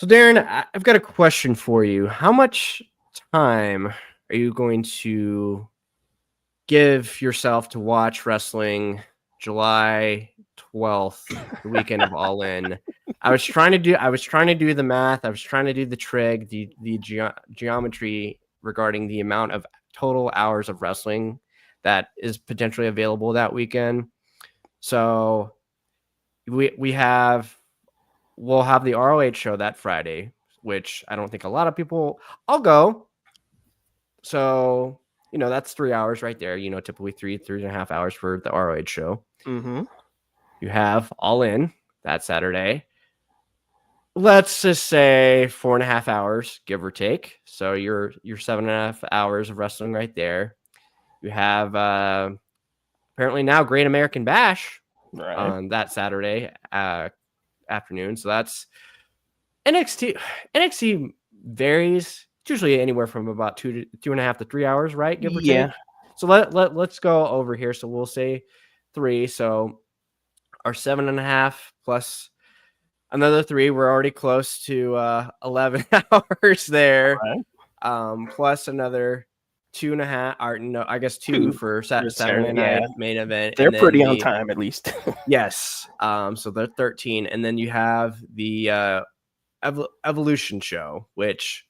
So, Darrin, I've got a question for you. How much time are you going to give yourself to watch wrestling July 12th, the weekend of All In? I was trying to do the math. I was trying to do the trig, the geometry regarding the amount of total hours of wrestling that is potentially available that weekend. So we'll have the ROH show that Friday, which I don't think a lot of people. I'll go. So that's 3 hours right there. Typically 3.5 hours for the ROH show. Mm-hmm. You have All In that Saturday. Let's just say 4.5 hours, give or take. So you're 7.5 hours of wrestling right there. You have apparently now Great American Bash on that Saturday afternoon. So that's NXT. NXT varies. It's usually anywhere from about 2.5 to 3 hours, right? Give or take. So let's go over here. So we'll say 3. So our 7.5 plus another 3. We're already close to 11 hours there. Right. Plus another 2.5. Or no, I guess 2 for Saturday night main event. They're pretty on time, at least. Yes. So they're 13, and then you have the Evolution show, which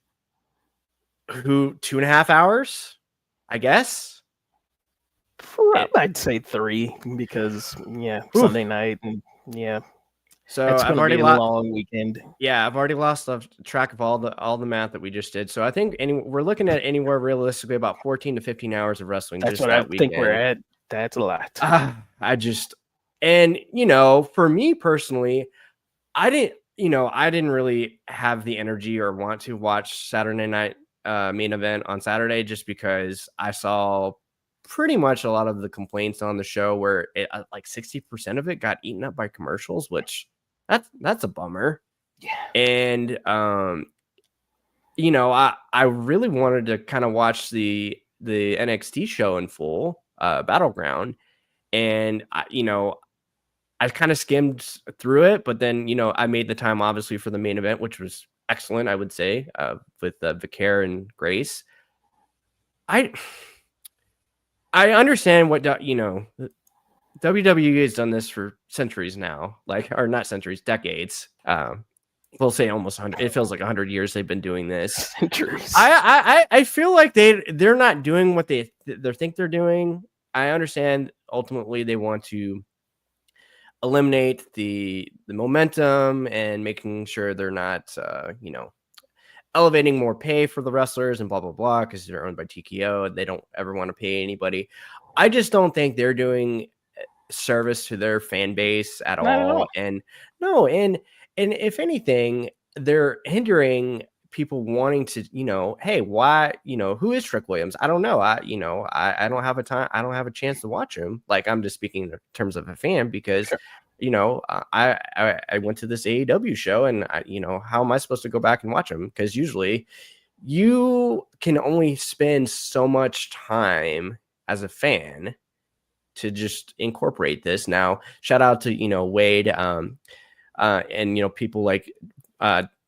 2.5 hours, I guess. I'd say 3 because Sunday night and So it's I've already already a long weekend. Yeah, I've already lost track of all the math that we just did. So I think we're looking at anywhere realistically about 14 to 15 hours of wrestling. That's just what that I think we're at. That's a lot. For me personally, I didn't really have the energy or want to watch Saturday night main event on Saturday, just because I saw pretty much a lot of the complaints on the show where like 60% of it got eaten up by commercials, which that's a bummer. Yeah. And I really wanted to kind of watch the NXT show in full, Battleground, and I kind of skimmed through it, but then I made the time obviously for the main event, which was excellent, I would say, with Vicaire and Grace. I understand what WWE has done this for centuries now, or not centuries, decades. We'll say almost 100. It feels like 100 years they've been doing this. Centuries. I feel like they're not doing what they think they're doing. I understand ultimately they want to eliminate the momentum and making sure they're not elevating more pay for the wrestlers and blah blah blah, because they're owned by TKO and they don't ever want to pay anybody. I just don't think they're doing service to their fan base at all. And if anything, they're hindering people wanting to, hey, why, who is Trick Williams? I don't know. I don't have a chance to watch him. Like, I'm just speaking in terms of a fan, because sure. I went to this AEW show, and how am I supposed to go back and watch them? Because usually you can only spend so much time as a fan to just incorporate this. Now, shout out to Wade and people like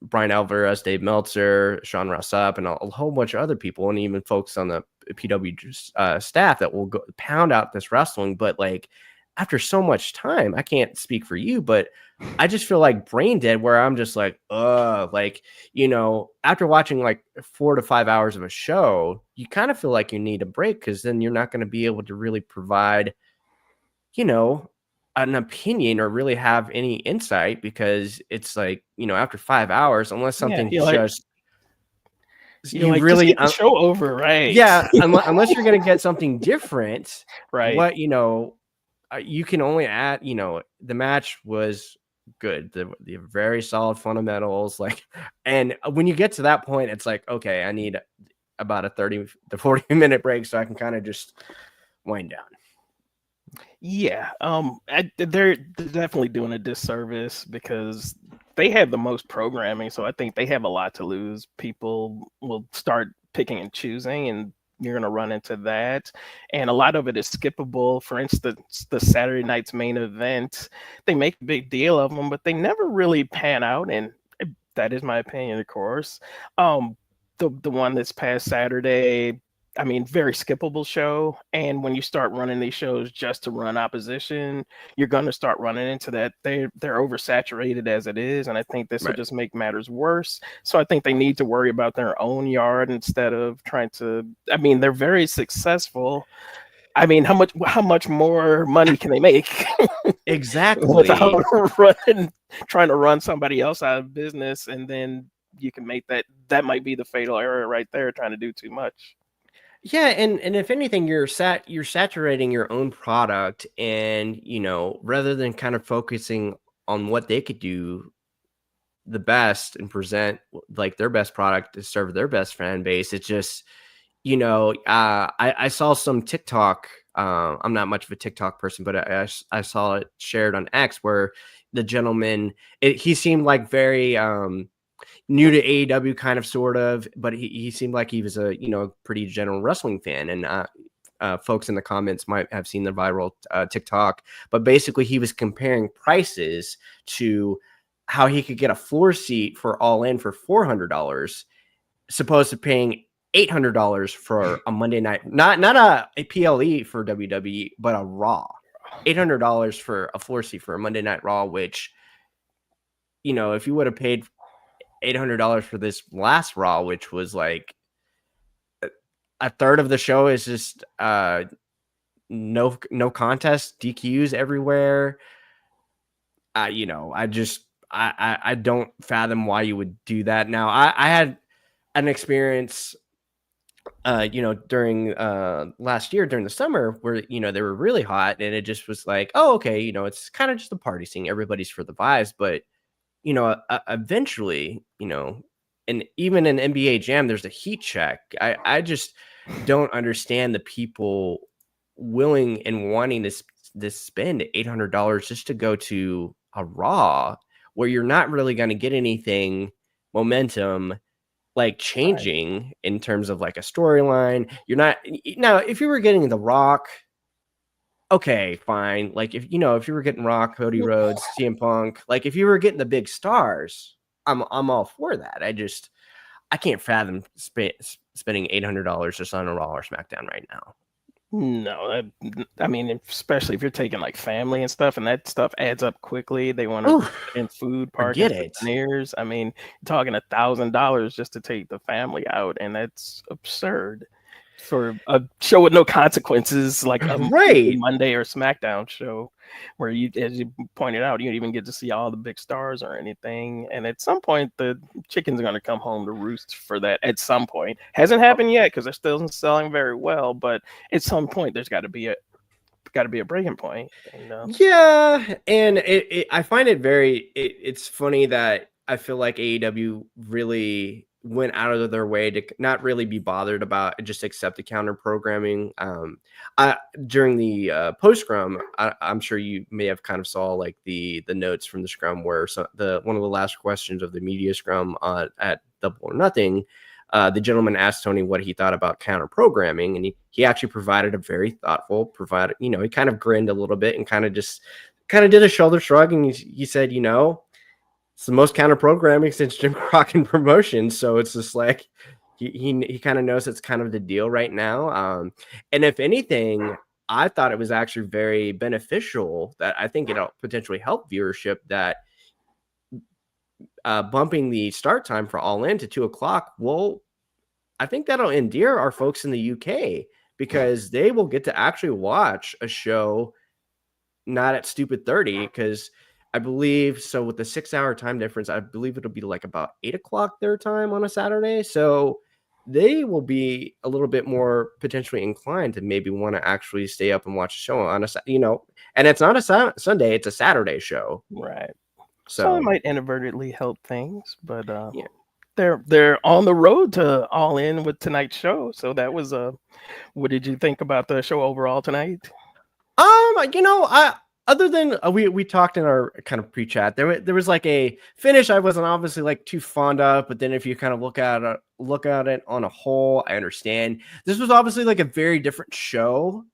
Brian Alvarez, Dave Meltzer, Sean Rossap, and a whole bunch of other people, and even folks on the PW staff that will go pound out this wrestling. But like, after so much time, I can't speak for you, but I just feel like brain dead, where I'm just like, after watching like 4 to 5 hours of a show, you kind of feel like you need a break, because then you're not going to be able to really provide, an opinion or really have any insight, because it's like, after 5 hours, unless something just really get the show over, right? Yeah, unless you're going to get something different, right? What you can only add, the match was good. The very solid fundamentals, and when you get to that point, it's like, okay, I need about a 30 to 40 minute break so I can kind of just wind down. Yeah, they're definitely doing a disservice, because they have the most programming, so I think they have a lot to lose. People will start picking and choosing, and you're going to run into that. And a lot of it is skippable. For instance, the Saturday night's main event, they make a big deal of them, but they never really pan out. And That is my opinion, of course. The one this past Saturday, I mean, very skippable show. And when you start running these shows just to run opposition, you're going to start running into that. They're oversaturated as it is, and I think this will Right. just make matters worse. So I think they need to worry about their own yard instead of trying to. I mean, they're very successful. I mean, how much more money can they make Exactly. without running, trying to run somebody else out of business, and then you can make that might be the fatal error right there, trying to do too much. Yeah, and if anything, you're saturating your own product, and rather than kind of focusing on what they could do the best and present like their best product to serve their best fan base, it's just I saw some TikTok. I'm not much of a TikTok person, but I saw it shared on X where the gentleman, he seemed like very new to AEW kind of sort of, but he seemed like he was a pretty general wrestling fan, and folks in the comments might have seen the viral TikTok, but basically he was comparing prices to how he could get a floor seat for All In for $400, supposed to paying $800 for a Monday night, not a PLE for WWE, but a Raw. $800 for a floor seat for a Monday Night Raw, which if you would have paid $800 for this last Raw, which was like a third of the show is just no contest, DQs everywhere. I don't fathom why you would do that. Now, I had an experience during last year during the summer where they were really hot, and it just was like, oh, okay, it's kind of just a party scene, everybody's for the vibes, but eventually, and even in NBA Jam, there's a heat check. I just don't understand the people willing and wanting to spend $800 just to go to a Raw where you're not really going to get anything momentum like changing in terms of like a storyline. You're not now if you were getting The Rock, okay, fine. Like if you were getting Rock, Cody Rhodes, CM Punk, like if you were getting the big stars, I'm all for that. I can't fathom spending $800 just on a Raw or SmackDown right now. No, I mean, especially if you're taking like family and stuff, and that stuff adds up quickly. They want to put in food, parking, Forget it. souvenirs. I mean, you're talking $1,000 just to take the family out, and that's absurd for a show with no consequences, like a Right. Monday or SmackDown show, where you, as you pointed out, you don't even get to see all the big stars or anything. And at some point, the chickens are going to come home to roost for that. At some point, hasn't happened yet because they're still selling very well. But at some point, there's got to be a breaking point. And, Yeah, and I find it it's funny that I feel like AEW really went out of their way to not really be bothered about just accept the counter programming. During the post scrum, I'm sure you may have kind of saw like the notes from the scrum where one of the last questions of the media scrum at Double or Nothing. The gentleman asked Tony what he thought about counter programming, and he actually provided a very thoughtful he kind of grinned a little bit and kind of did a shoulder shrug, and he said, it's the most counter programming since Jim Crockett promotion. So it's just like he kind of knows it's kind of the deal right now. And if anything, I thought it was actually very beneficial that I think it'll potentially help viewership that bumping the start time for All In to 2:00. Well, I think that'll endear our folks in the UK because they will get to actually watch a show not at stupid 30, because I believe so with the 6-hour time difference, I believe it'll be like about 8:00 their time on a Saturday. So they will be a little bit more potentially inclined to maybe want to actually stay up and watch a show on and it's not a Sunday, it's a Saturday show. right. So it So might inadvertently help things, but yeah. they're on the road to All In with tonight's show. So that was what did you think about the show overall tonight? I other than we talked in our kind of pre-chat, there was like a finish I wasn't obviously like too fond of, but then if you kind of look at it on a whole, I understand. This was obviously like a very different show,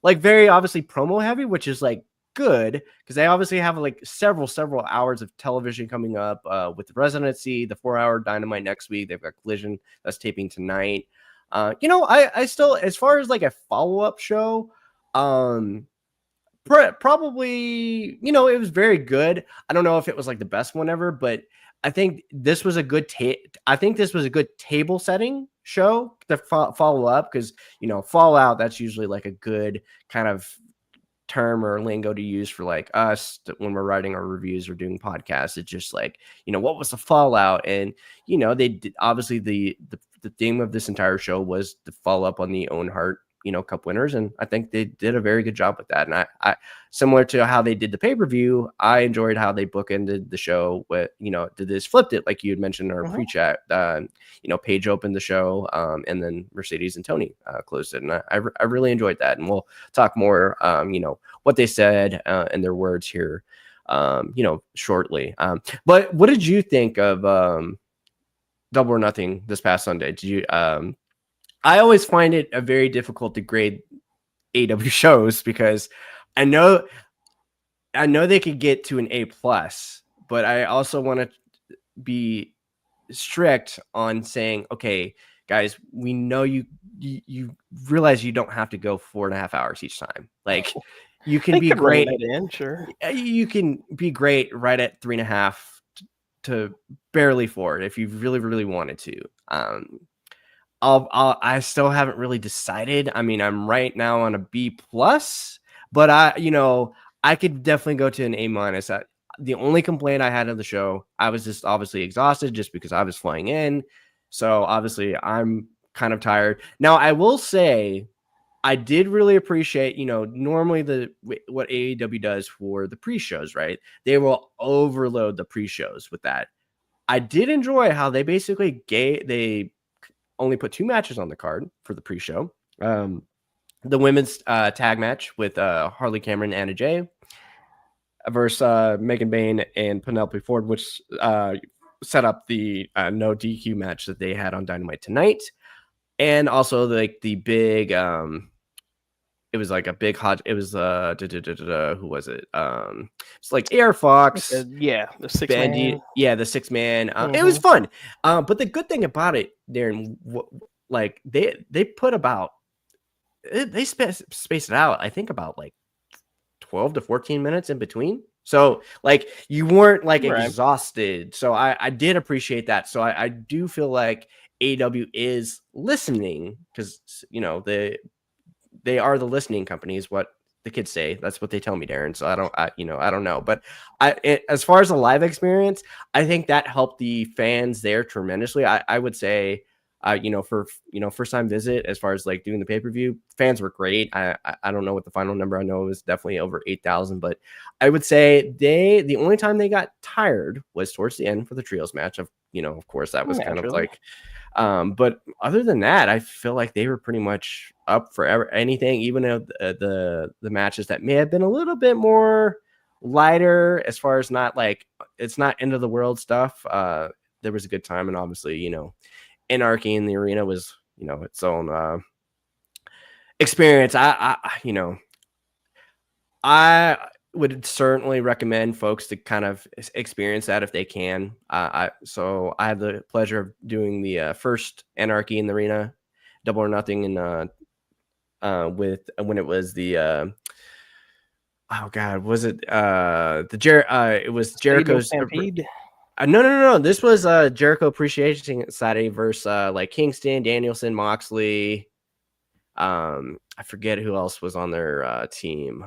like very obviously promo heavy, which is like good because they obviously have like several hours of television coming up with the Residency, the 4-hour Dynamite next week. They've got Collision that's taping tonight. I still, as far as like a follow-up show, probably, it was very good. I don't know if it was like the best one ever, but I think this was a good table setting show to follow up because, Fallout, that's usually like a good kind of term or lingo to use for like us when we're writing our reviews or doing podcasts. It's just like, what was the fallout? And, they did, obviously the theme of this entire show was to follow up on the Owen Hart, Cup winners. And I think they did a very good job with that. And I similar to how they did the pay-per-view, I enjoyed how they bookended the show with, did this flipped it, like you had mentioned in our pre-chat. Paige opened the show, and then Mercedes and Tony closed it. And I really enjoyed that. And we'll talk more, what they said and their words here, shortly. But what did you think of Double or Nothing this past Sunday? Did you I always find it a very difficult to grade AEW shows because I know they could get to an A+, but I also want to be strict on saying, okay, guys, we know you realize you don't have to go 4.5 hours each time. Like, you can be great. Sure. You can be great right at 3.5 to barely 4 if you really, really wanted to. I still haven't really decided. I mean, I'm right now on a B+, but I could definitely go to an A-. The only complaint I had of the show, I was just obviously exhausted just because I was flying in. So obviously I'm kind of tired. Now, I will say I did really appreciate, normally what AEW does for the pre-shows, right? They will overload the pre-shows with that. I did enjoy how they basically they only put 2 matches on the card for the pre-show. The women's tag match with Harley Cameron and Anna Jay versus Megan Bayne and Penelope Ford, which set up the no DQ match that they had on Dynamite tonight. And also the big, it was like a big hot, it was, who was it? It's like AR Fox. The 6-man. Yeah, the 6-man. It was fun. But the good thing about it, Darren, like they put about, they spaced it out, I think about like 12 to 14 minutes in between. So like you weren't like exhausted. So I did appreciate that. So I do feel like AEW is listening because, they are the listening company is what the kids say. That's what they tell me, Darren. So I don't know. But as far as the live experience, I think that helped the fans there tremendously. I would say, for first time visit, as far as like doing the pay-per-view, fans were great. I don't know what the final number. I know it was definitely over 8,000, but I would say the only time they got tired was towards the end for the trios match. Of course that was kind of like, but other than that, I feel like they were pretty much up for anything, even though the matches that may have been a little bit more lighter as far as not like, it's not end of the world stuff. There was a good time. And obviously, Anarchy in the arena was, its own experience. I would certainly recommend folks to kind of experience that if they can. So I had the pleasure of doing the first Anarchy in the arena, Double or Nothing, and with when it was the oh god, was it it was Jericho's Stampede? No. This was Jericho Appreciation Saturday versus like Kingston, Danielson, Moxley. I forget who else was on their team.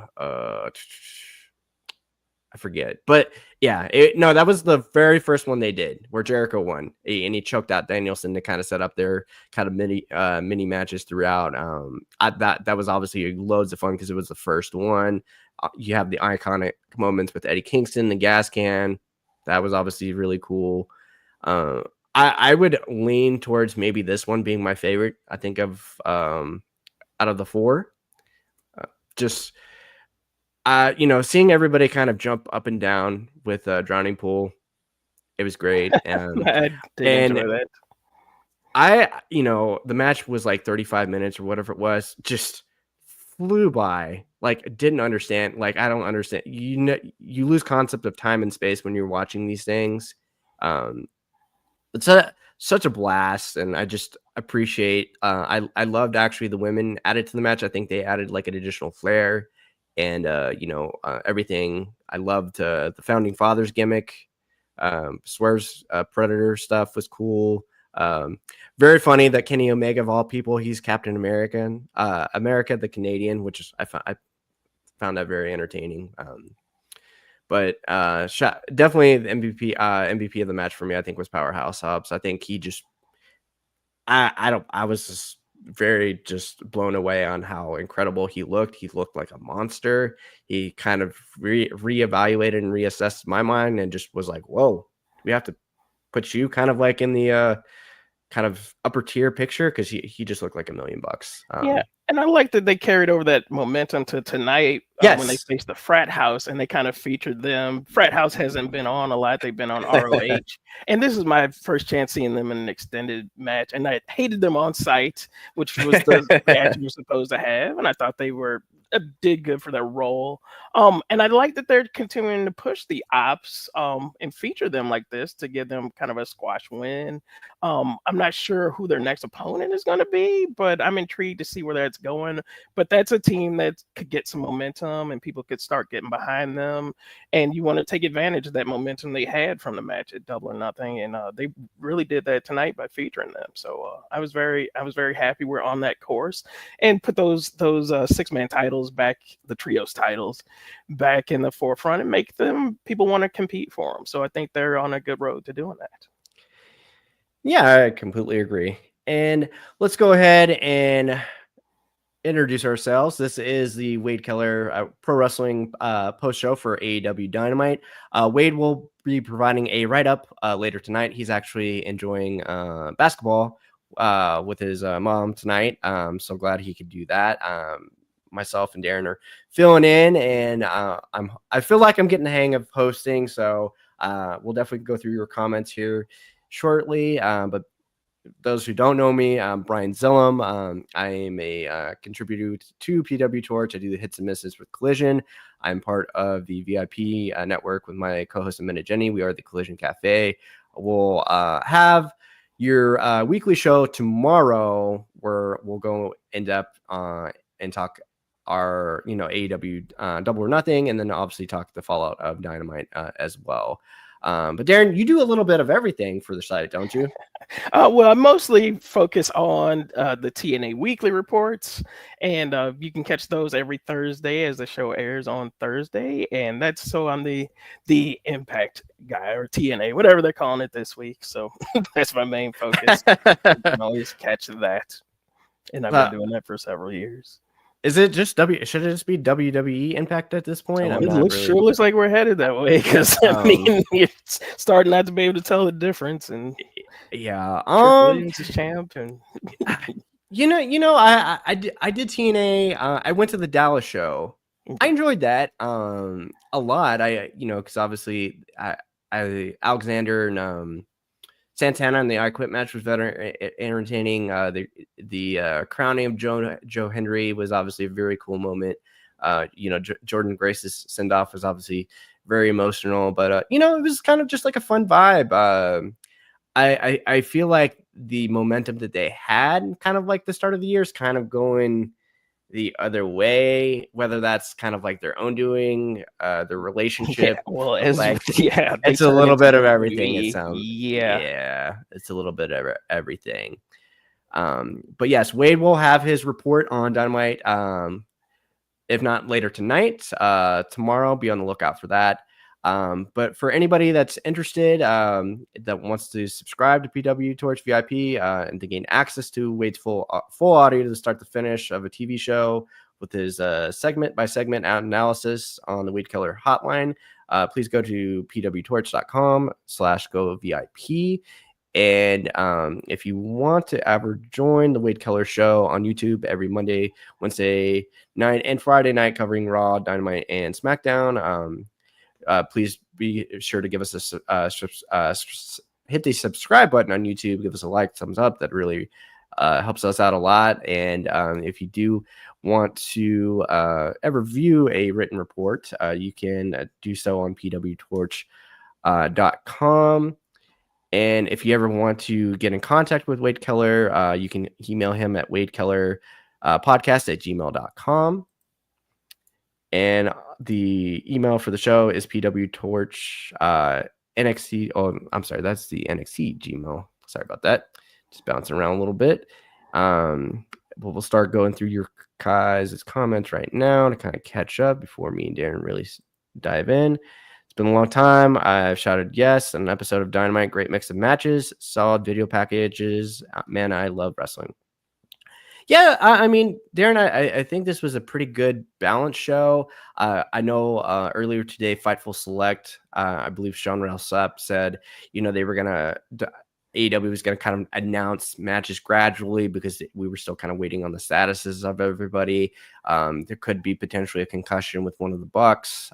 I forget, but yeah, that was the very first one they did where Jericho won, and he choked out Danielson to kind of set up their kind of mini matches throughout. That was obviously loads of fun because it was the first one. You have the iconic moments with Eddie Kingston, the gas can. That was obviously really cool. I would lean towards maybe this one being my favorite. I think of out of the 4, seeing everybody kind of jump up and down with Drowning Pool, it was great. I did enjoy that. The match was like 35 minutes or whatever it was, just flew by. like didn't understand. Like I don't understand. You lose concept of time and space when you're watching these things. It's such a blast, and I just appreciate. I loved actually the women added to the match. I think they added like an additional flair, and everything. I loved the founding fathers gimmick. Swear's Predator stuff was cool. Very funny that Kenny Omega of all people, he's Captain American, America the Canadian, which is I found that very entertaining. But definitely the MVP of the match for me, I think, was Powerhouse Hobbs. I think he just I was just very just blown away on how incredible he looked. He looked like a monster. He kind of reevaluated and reassessed my mind and just was like, whoa, we have to put you kind of like in the kind of upper tier picture, because he just looked like $1 million. Yeah, and I like that they carried over that momentum to tonight when they faced the Frat House, and they kind of featured them. Frat House hasn't been on a lot; they've been on ROH, and this is my first chance seeing them in an extended match. And I hated them on site, which was the match we were supposed to have, and I thought they did good for their role. And I like that they're continuing to push the ops and feature them like this to give them kind of a squash win. I'm not sure who their next opponent is going to be, but I'm intrigued to see where that's going. But that's a team that could get some momentum and people could start getting behind them. And you want to take advantage of that momentum they had from the match at Double or Nothing. And they really did that tonight by featuring them. So I was very happy we're on that course, and put those 6-man titles back, the trios titles back in the forefront, and make them people want to compete for them. So I think they're on a good road to doing that. Yeah, I completely agree. And let's go ahead and introduce ourselves. This is the Wade Keller Pro Wrestling post show for AEW Dynamite. Wade will be providing a write-up later tonight. He's actually enjoying basketball with his mom tonight. So glad he could do that. Myself and Darrin are filling in, and I feel like I'm getting the hang of hosting. So we'll definitely go through your comments here shortly. But those who don't know me, I'm Brian Zilem. I am a contributor to PWTorch. I do the hits and misses with Collision. I'm part of the VIP network with my co-host Amanda Jenny. We are the Collision Cafe. We'll have your weekly show tomorrow, where we'll go in depth and talk our AEW Double or Nothing, and then obviously talk the fallout of Dynamite as well. But Darrin, you do a little bit of everything for the site, don't you? Well, I mostly focus on the TNA weekly reports, and you can catch those every Thursday as the show airs on Thursday. And that's so I'm the Impact guy, or TNA, whatever they're calling it this week. So that's my main focus. You can always catch that, and I've been doing that for several years. Is it just should it just be WWE Impact at this point? Sure looks like we're headed that way, because I mean, it's starting not to be able to tell the difference. And yeah, Williams is champ, and I did TNA. I went to the Dallas show. I enjoyed that a lot. Because obviously Alexander and Santana and the I Quit match was very entertaining. The crowning of Joe Hendry was obviously a very cool moment. Jordan Grace's send off was obviously very emotional, but it was kind of just like a fun vibe. I feel like the momentum that they had, kind of like the start of the year, is kind of going the other way, whether that's kind of like their own doing, their relationship. It's a little bit of everything. It sounds it's a little bit of everything. But yes, Wade will have his report on Dynamite, if not later tonight, tomorrow. Be on the lookout for that. But for anybody that's interested, that wants to subscribe to PWTorch VIP and to gain access to Wade's full audio to start to finish of a TV show with his segment by segment analysis on the Wade Keller hotline, please go to pwtorch.com/go-VIP. And if you want to ever join the Wade Keller show on YouTube every Monday, Wednesday night, and Friday night, covering Raw, Dynamite, and SmackDown, please be sure to give us hit the subscribe button on YouTube. Give us a like, thumbs up. That really helps us out a lot. And if you do want to ever view a written report, you can do so on PWTorch.com. And if you ever want to get in contact with Wade Keller, you can email him at wadekellerpodcast@gmail.com. And the email for the show is PWTorch NXT. Oh, I'm sorry, that's the NXT Gmail. Sorry about that. Just bouncing around a little bit. But we'll start going through your guys' comments right now to kind of catch up before me and Darrin really dive in. It's been a long time. I've shouted yes on an episode of Dynamite. Great mix of matches, solid video packages. Man, I love wrestling. Yeah, I mean, Darrin, I think this was a pretty good balanced show. I know earlier today, Fightful Select, I believe Sean Rossap said, they were going to, AEW was going to kind of announce matches gradually because we were still kind of waiting on the statuses of everybody. There could be potentially a concussion with one of the Bucks.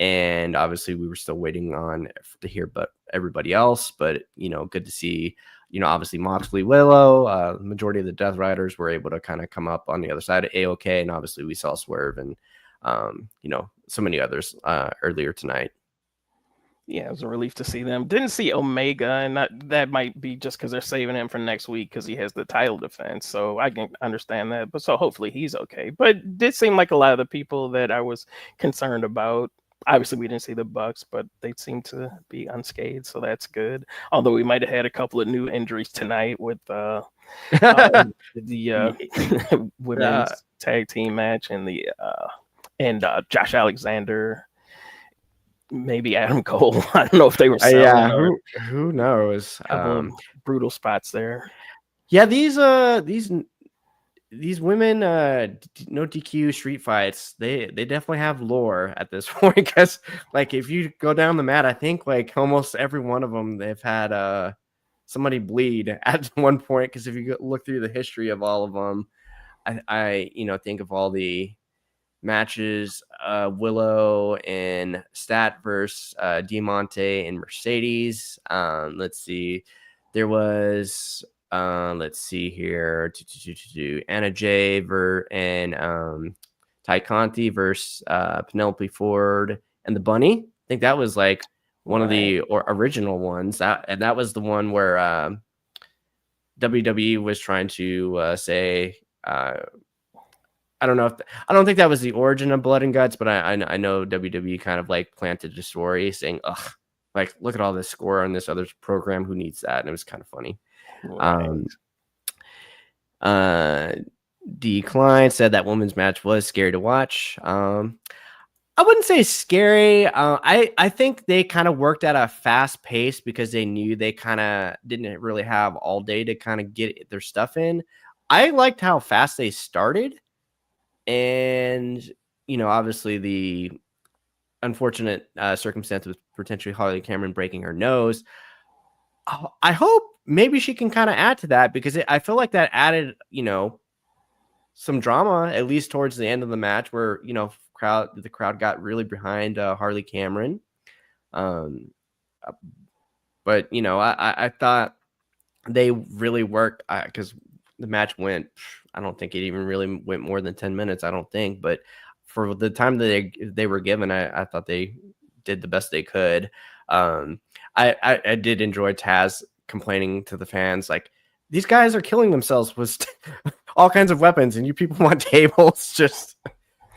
And obviously we were still waiting on to hear about everybody else, but good to see, obviously Moxley, Willow, majority of the Death Riders were able to kind of come up on the other side of AOK. And obviously we saw Swerve and, so many others earlier tonight. Yeah, it was a relief to see them. Didn't see Omega, and that might be just because they're saving him for next week because he has the title defense. So I can understand that. But so hopefully he's okay. But it did seem like a lot of the people that I was concerned about. Obviously, we didn't see the Bucks, but they seem to be unscathed, so that's good. Although we might have had a couple of new injuries tonight with the women's tag team match and Josh Alexander. Maybe Adam Cole. I don't know if they were selling. Yeah, who knows? Brutal spots there. Yeah, these women, no DQ street fights. They definitely have lore at this point because, like, if you go down the mat, I think like almost every one of them they've had somebody bleed at one point. Because if you look through the history of all of them, I think of all the matches, Willow and Stat versus Diamante and Mercedes. Let's see, there was let's see here, Anna Jay and Ty Conti versus Penelope Ford and the Bunny. I think that was like one of the original ones. That was the one where WWE was trying to say. I don't think that was the origin of Blood and Guts, but I know WWE kind of like planted the story saying, ugh, like, look at all this score on this other program. Who needs that? And it was kind of funny. Right. D. Klein said that women's match was scary to watch. I wouldn't say scary. I think they kind of worked at a fast pace because they knew they kind of didn't really have all day to kind of get their stuff in. I liked how fast they started. And, obviously the unfortunate circumstance with potentially Harley Cameron breaking her nose. I hope maybe she can kind of add to that because I feel like that added, some drama, at least towards the end of the match where, the crowd got really behind Harley Cameron. But, I thought they really worked because the match went, I don't think it even really went more than 10 minutes, I don't think. But for the time that they were given, I thought they did the best they could. I did enjoy Taz complaining to the fans, like, these guys are killing themselves with all kinds of weapons, and you people want tables. Just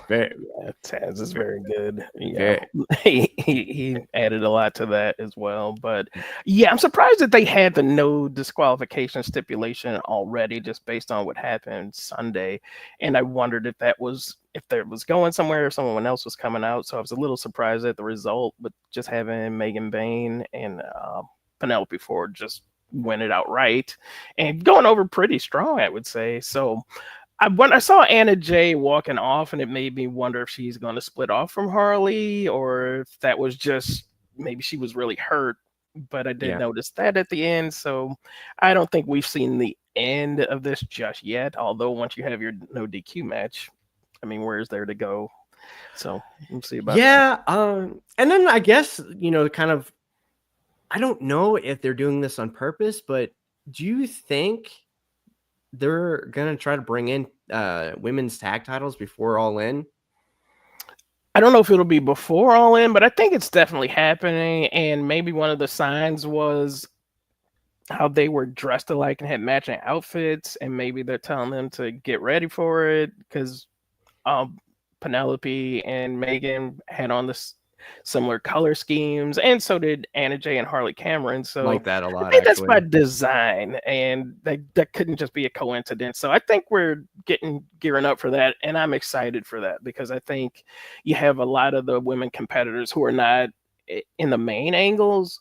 Taz is very good. Yeah, he added a lot to that as well. But yeah, I'm surprised that they had the no disqualification stipulation already, just based on what happened Sunday. And I wondered if there was going somewhere, or someone else was coming out. So I was a little surprised at the result, but just having Megan Bayne and Penelope Ford just win it outright and going over pretty strong, I would say. So when I saw Anna Jay walking off, and it made me wonder if she's going to split off from Harley, or if that was just maybe she was really hurt. But I did notice that at the end. So I don't think we've seen the end of this just yet. Although once you have your no DQ match, I mean, where's there to go? So we'll see about that. And then I guess, kind of, I don't know if they're doing this on purpose, but do you think they're going to try to bring in women's tag titles before All In? I don't know if it'll be before All In, but I think it's definitely happening. And maybe one of the signs was how they were dressed alike and had matching outfits, and maybe they're telling them to get ready for it because Penelope and Megan had on this similar color schemes, and so did Anna Jay and Harley Cameron. So Like that a I lot, think that's by actually. design, and that couldn't just be a coincidence. So I think we're gearing up for that, and I'm excited for that because I think you have a lot of the women competitors who are not in the main angles,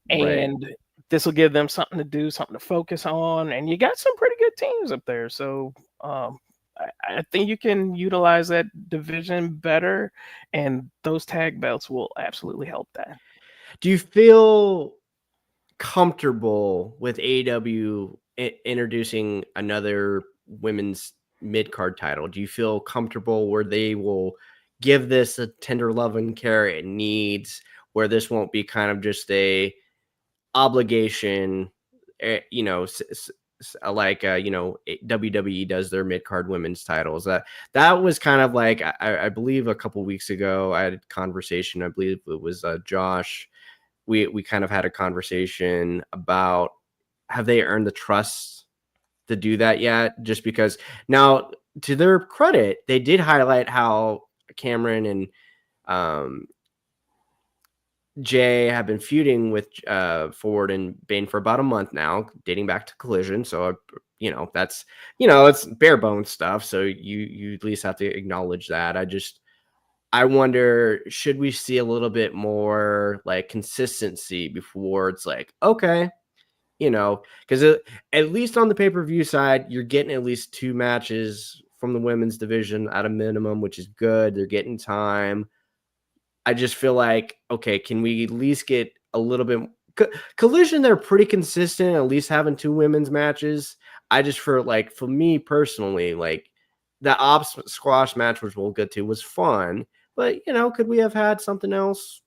Right. and this will give them something to do, something to focus on, and you got some pretty good teams up there. So I think you can utilize that division better, and those tag belts will absolutely help that. Do you feel comfortable with AEW introducing another women's mid card title? Do you feel comfortable where they will give this a tender love and care it needs, where this won't be kind of just a obligation, you know, like WWE does their mid card women's titles? That was kind of like I believe a couple weeks ago I had a conversation. I believe it was Josh. We kind of had a conversation about, have they earned the trust to do that yet? Just because now, to their credit, they did highlight how Cameron and um, Jay have been feuding with Ford and Bane for about a month now, dating back to Collision. So, that's, it's bare bones stuff. So you at least have to acknowledge that. I wonder, should we see a little bit more like consistency before it's like, okay, because at least on the pay-per-view side, you're getting at least 2 matches from the women's division at a minimum, which is good. They're getting time. I just feel like, okay, can we at least get a little bit Collision? They're pretty consistent, at least having 2 women's matches. I just, for me personally, like the ops squash match, which we'll get to, was fun, but could we have had something else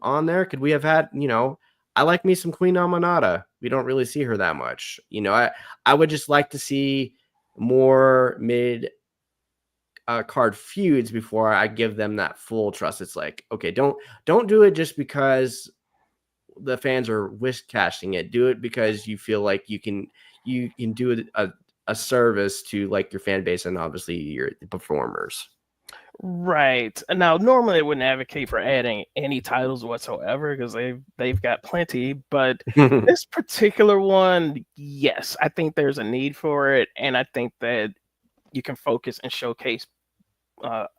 on there? Could we have had, I like me some Queen Amanada. We don't really see her that much. I would just like to see more mid card feuds before I give them that full trust. It's like, okay, don't do it just because the fans are wish casting it. Do it because you feel like you can do it a service to like your fan base and obviously your performers. Right. Now, normally I wouldn't advocate for adding any titles whatsoever because they've got plenty, but this particular one, yes, I think there's a need for it, and I think that you can focus and showcase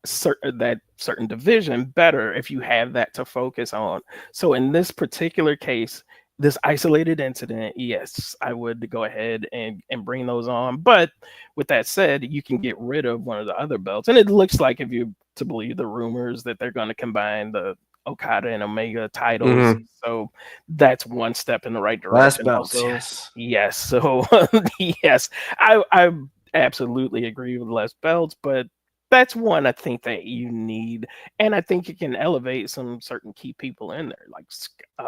certain division better if you have that to focus on. So in this particular case, this isolated incident, yes, I would go ahead and bring those on. But with that said, you can get rid of one of the other belts. And it looks like, if you to believe the rumors, that they're going to combine the Okada and Omega titles. Mm-hmm. So that's one step in the right Last direction. belts, Also, yes. yes. So yes, I absolutely agree with less belts, but that's one I think that you need, and I think you can elevate some certain key people in there, like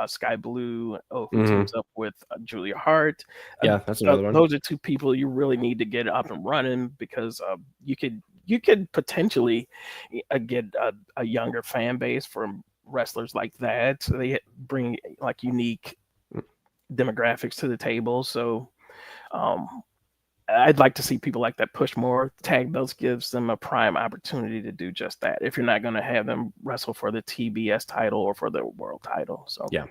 Sky Blue, who teams up with Julia Hart. Yeah, that's another one. Those are 2 people you really need to get up and running because you could potentially get a younger fan base from wrestlers like that. So they bring like unique demographics to the table. So I'd like to see people like that push more. Tag belts gives them a prime opportunity to do just that, if you're not going to have them wrestle for the TBS title or for the world title. So yeah.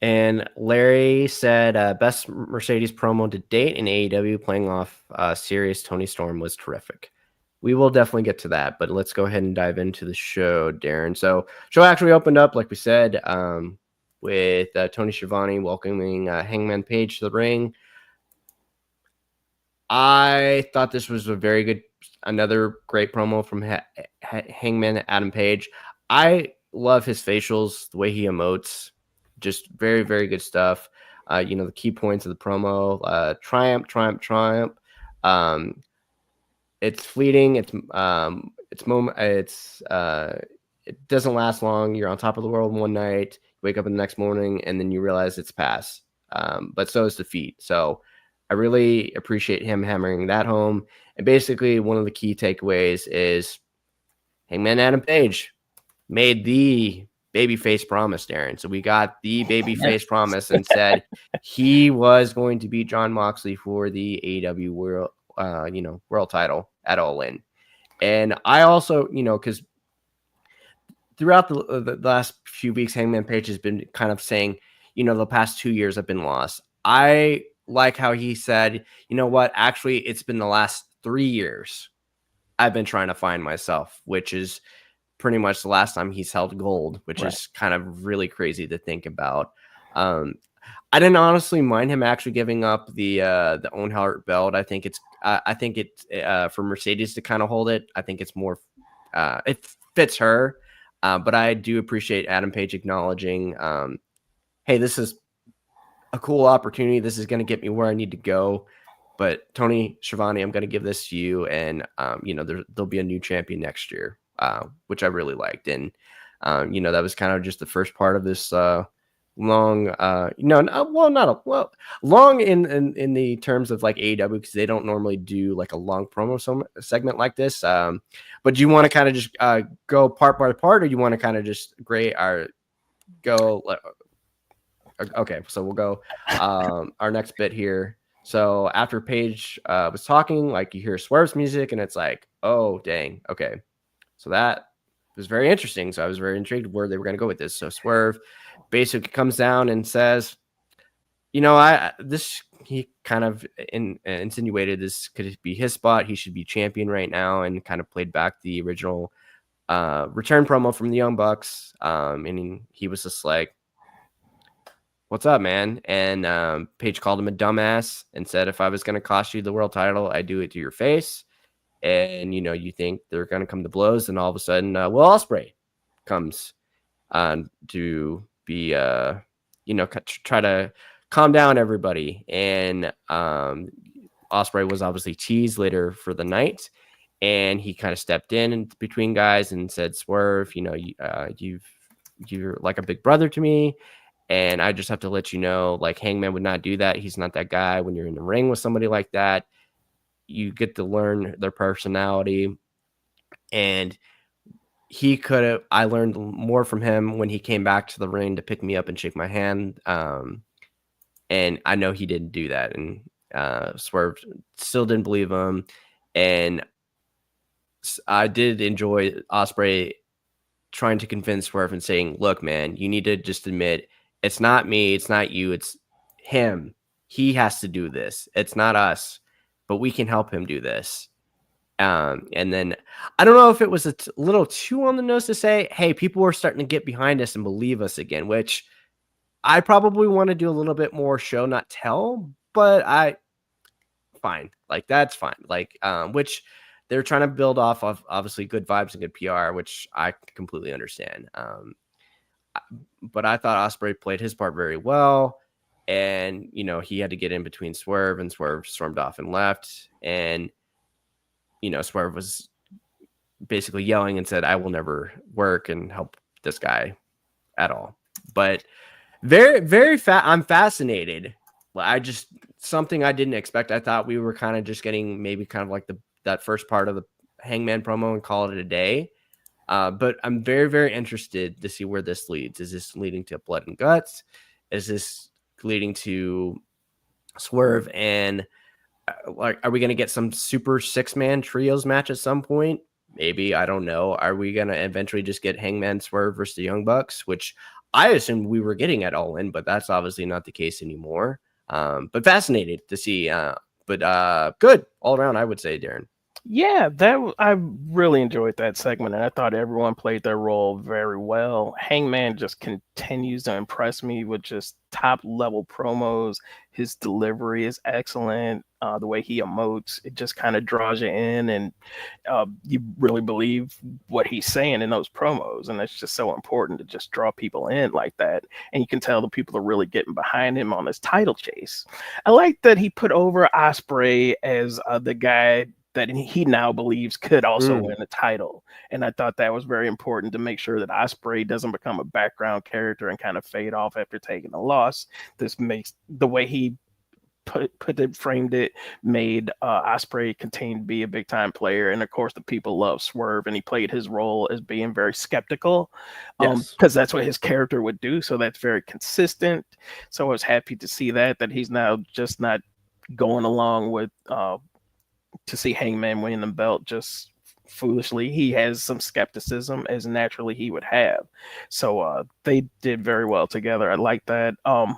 And Larry said, best Mercedes promo to date in AEW, playing off serious Tony Storm, was terrific. We will definitely get to that, but let's go ahead and dive into the show, Darren. So show actually opened up, like we said, with Tony Schiavone welcoming Hangman Page to the ring. I thought this was another great promo from Hangman Adam Page. I love his facials, the way he emotes, just very, very good stuff. The key points of the promo: triumph, triumph, triumph. It's fleeting. It's moment. It doesn't last long. You're on top of the world one night, you wake up in the next morning, and then you realize it's past. But so is defeat. So I really appreciate him hammering that home. And basically, one of the key takeaways is Hangman Adam Page made the babyface promise, Darren. So we got the babyface promise and said he was going to beat John Moxley for the AEW world, world title at All In. And I also, because throughout the last few weeks, Hangman Page has been kind of saying, the past 2 years have been lost. I like how he said, you know what? Actually, it's been the last 3 years I've been trying to find myself, which is pretty much the last time he's held gold, which Right. is kind of really crazy to think about. I didn't honestly mind him actually giving up the Owen Hart belt. I think it's for Mercedes to kind of hold it. I think it's more it fits her. But I do appreciate Adam Page acknowledging, hey, this is a cool opportunity. This is going to get me where I need to go. But Tony Schiavone, I'm going to give this to you, and there'll be a new champion next year, which I really liked. And that was kind of just the first part of this long, long in the terms of like AEW, because they don't normally do like a long promo segment like this. But do you want to kind of just go part by part, or you want to kind of just go? Okay, so we'll go our next bit here. So after Paige was talking, like you hear Swerve's music, and it's like, oh dang, okay. So that was very interesting. So I was very intrigued where they were going to go with this. So Swerve basically comes down and says, he kind of insinuated this could be his spot. He should be champion right now, and kind of played back the original return promo from the Young Bucks. And he was just like, what's up, man? And Paige called him a dumbass and said, if I was going to cost you the world title, I'd do it to your face. And, you think they're going to come to blows. And all of a sudden, Will Ospreay comes to be, try to calm down everybody. And Ospreay was obviously teased later for the night. And he kind of stepped in between guys and said, Swerve, you're like a big brother to me. And I just have to let you know, like, Hangman would not do that. He's not that guy. When you're in the ring with somebody like that, you get to learn their personality. And I learned more from him when he came back to the ring to pick me up and shake my hand. And I know he didn't do that. And Swerve still didn't believe him. And I did enjoy Ospreay trying to convince Swerve and saying, look, man, you need to just admit, it's not me, it's not you, it's him. He has to do this. It's not us, but we can help him do this. And then I don't know if it was a little too on the nose to say, hey, people are starting to get behind us and believe us again, which I probably want to do a little bit more show, not tell, but fine. Like, that's fine. Like, which they're trying to build off of obviously good vibes and good PR, which I completely understand. But I thought Ospreay played his part very well. And, he had to get in between Swerve, and Swerve stormed off and left. And, Swerve was basically yelling and said, I will never work and help this guy at all. But very, very I'm fascinated. Something I didn't expect. I thought we were kind of just getting maybe kind of like that first part of the Hangman promo and call it a day. But I'm very, very interested to see where this leads. Is this leading to blood and guts? Is this leading to Swerve and are we going to get some super 6-man trios match at some point? Maybe, I don't know. Are we going to eventually just get Hangman Swerve versus the Young Bucks, which I assumed we were getting at All In, but that's obviously not the case anymore. But fascinated to see. But good all around, I would say, Darren. Yeah, I really enjoyed that segment, and I thought everyone played their role very well. Hangman just continues to impress me with just top level promos. His delivery is excellent. The way he emotes, it just kind of draws you in, and you really believe what he's saying in those promos. And it's just so important to just draw people in like that. And you can tell the people are really getting behind him on this title chase. I like that he put over Ospreay as the guy that he now believes could also win the title. And I thought that was very important to make sure that Ospreay doesn't become a background character and kind of fade off after taking a loss. This makes the way he framed it, made Ospreay continue to be a big time player, and of course the people love Swerve, and he played his role as being very skeptical, Yes. because that's what his character would do. So that's very consistent. So I was happy to see that he's now just not going along with to see Hangman winning the belt just foolishly. He has some skepticism, as naturally he would have. So they did very well together. I like that. I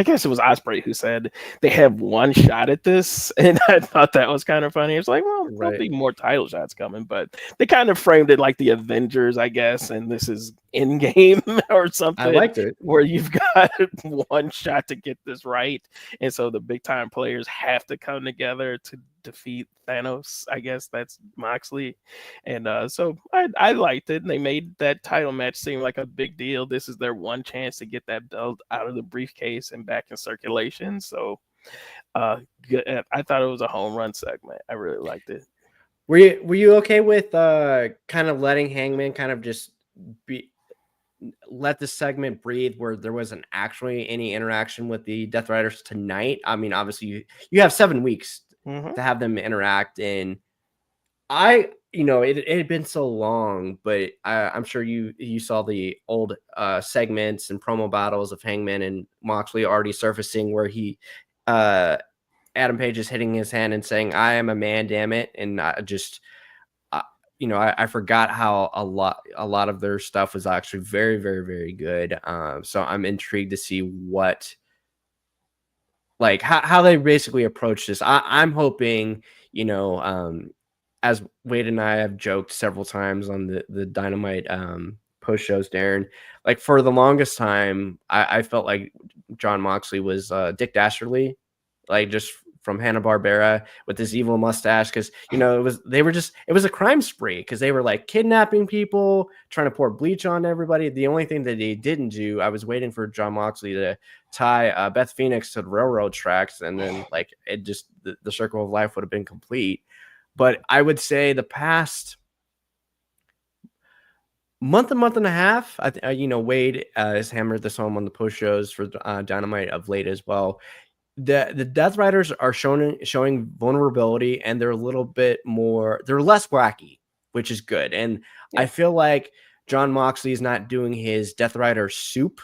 guess it was Ospreay who said they have one shot at this, and I thought that was kind of funny. It's like, well, there'll be more title shots coming, but they kind of framed it like the Avengers, I guess, and this is in game or something. I liked it. Where you've got one shot to get this right, and so the big time players have to come together to defeat Thanos. I guess that's Moxley, and so I liked it. And they made that title match seem like a big deal. This is their one chance to get that belt out of the briefcase and back in circulation. So I thought it was a home run segment. I really liked it. Were you okay with kind of letting Hangman kind of just let the segment breathe, where there wasn't actually any interaction with the Death Riders tonight? I mean, obviously you have 7 weeks to have them interact, and it had been so long, but I'm sure you saw the old segments and promo battles of Hangman and Moxley already surfacing, where Adam Page is hitting his hand and saying, "I am a man, damn it," and I forgot how a lot of their stuff was actually very, very, very good. So I'm intrigued to see how they basically approach this. I'm hoping, as Wade and I have joked several times on the Dynamite post shows, Darren, like for the longest time, I felt like John Moxley was Dick Dastardly, like just from Hanna-Barbera with this evil mustache, because it was a crime spree, because they were like kidnapping people, trying to pour bleach on everybody. The only thing that they didn't do, I was waiting for John Moxley to tie Beth Phoenix to the railroad tracks, and then like it just the circle of life would have been complete. But I would say the past month and a half, Wade has hammered this home on the post shows for Dynamite of late as well. The Death Riders are showing vulnerability, and they're a little bit more, they're less wacky, which is good. And I feel like John Moxley is not doing his Death Rider soup,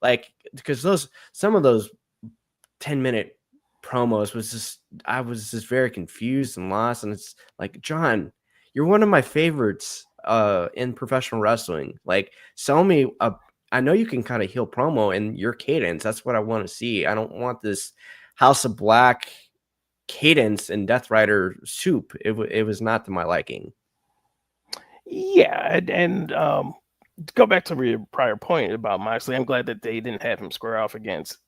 like, because some of those 10-minute promos I was just very confused and lost. And it's like, John, you're one of my favorites in professional wrestling. Like, sell me I know you can kind of heel promo in your cadence. That's what I want to see. I don't want this House of Black cadence and Death Rider soup. It was not to my liking. Yeah, and to go back to your prior point about Moxley, I'm glad that they didn't have him square off against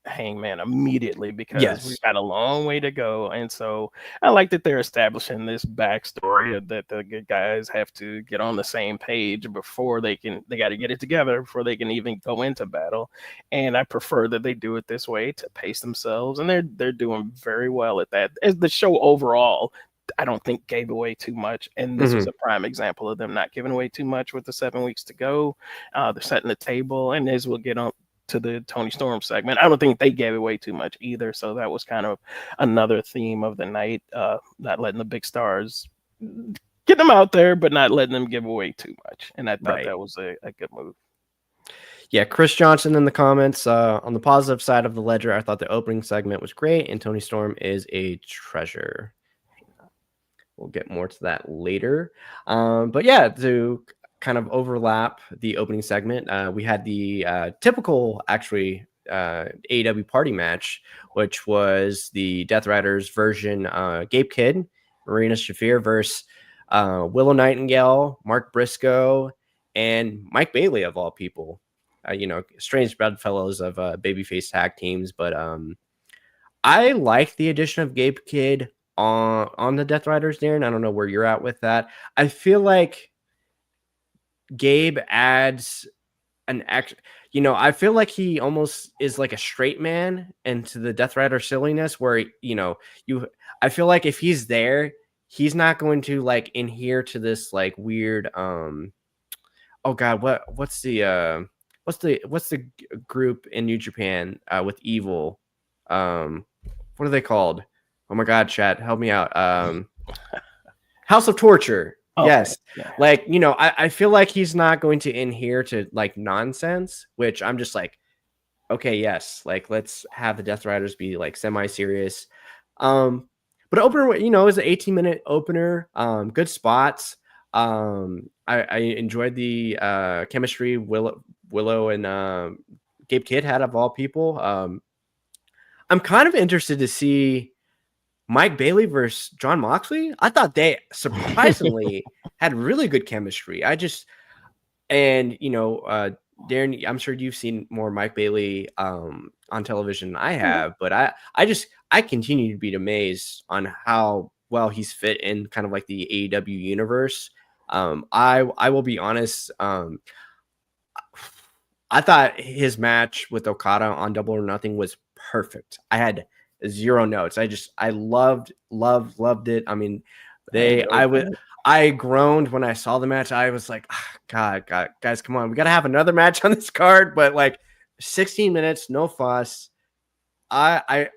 Hangman immediately, because we've got a long way to go. And so I like that they're establishing this backstory that the good guys have to get on the same page before they got to get it together before they can even go into battle. And I prefer that they do it this way to pace themselves, and they're doing very well at that. As the show overall, I don't think gave away too much, and this was a prime example of them not giving away too much with the 7 weeks to go. They're setting the table, and as we'll get on to the Tony Storm segment, I don't think they gave away too much either. So that was kind of another theme of the night, not letting the big stars get them out there, but not letting them give away too much. And I thought that was a good move. Yeah, Chris Johnson in the comments, on the positive side of the ledger, I thought the opening segment was great, and Tony Storm is a treasure. We'll get more to that later. But yeah, to kind of overlap the opening segment, we had the typical, actually, AEW party match, which was the Death Riders version, Gabe Kidd, Marina Shafir versus Willow Nightingale, Mark Briscoe, and Mike Bailey, of all people. Strange bedfellows of babyface tag teams, but I like the addition of Gabe Kidd on the Death Riders, Darren. I don't know where you're at with that. I feel like Gabe adds an extra, I feel like he almost is like a straight man into the Death Rider silliness, where, I feel like if he's there, he's not going to like adhere to this like weird, oh God, what's the group in New Japan with Evil? what are they called? Oh my God, chat, help me out. House of Torture. Okay. Yes. Yeah. Like, you know, I feel like he's not going to adhere to like nonsense, which I'm just like, okay, yes, like let's have the Death Riders be like semi-serious. But opener, you know, is an 18-minute opener. Good spots. I enjoyed the chemistry Willow and Gabe Kidd had of all people. I'm kind of interested to see Mike Bailey versus John Moxley. I thought they surprisingly had really good chemistry. And you know, Darren, I'm sure you've seen more Mike Bailey on television than I have, but I continue to be amazed on how well he's fit in kind of like the AEW universe. I will be honest. I thought his match with Okada on Double or Nothing was perfect. I had 0 notes. I loved it. I mean, I groaned when I saw the match. I was like, oh, God, guys, come on. We got to have another match on this card, but like 16 minutes, no fuss. I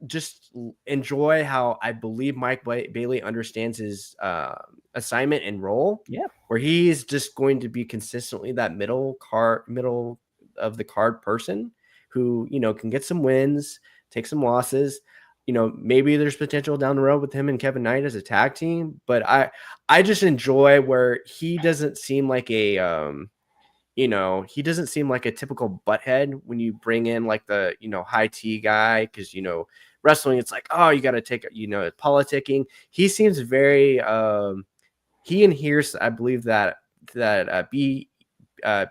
just enjoy how I believe Mike Bailey understands his assignment and role. Yeah, where he's just going to be consistently that middle of the card person who, you know, can get some wins, take some losses. You know, maybe there's potential down the road with him and Kevin Knight as a tag team, but I just enjoy where he doesn't seem like a you know, he doesn't seem like a typical butthead when you bring in like the, you know, high T guy. Cause you know, wrestling, it's like, oh, you got to take, you know, politicking. He seems very, he adheres, I believe that BET, or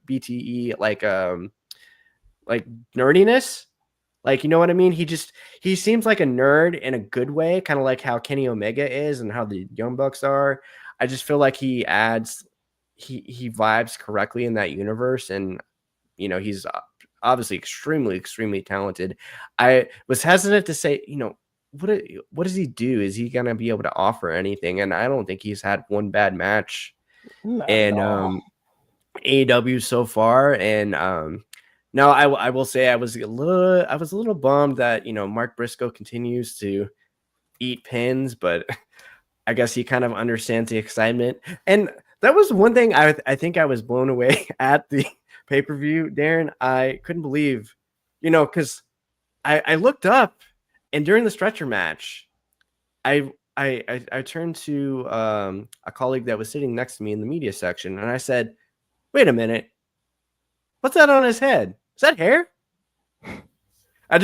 BTE, like nerdiness. Like, you know what I mean? He seems like a nerd in a good way, kind of like how Kenny Omega is and how the Young Bucks are. I just feel like he vibes correctly in that universe, and you know, he's obviously extremely talented. I was hesitant to say, you know, what does he do? Is he gonna be able to offer anything? And I don't think he's had one bad match in AEW so far. And no, I will say I was a little bummed that, you know, Mark Briscoe continues to eat pins, but I guess he kind of understands the excitement. And that was one thing I think I was blown away at the pay-per-view, Darren. I couldn't believe, you know, because I looked up, and during the stretcher match, I turned to a colleague that was sitting next to me in the media section, and I said, wait a minute, what's that on his head? Is that hair? I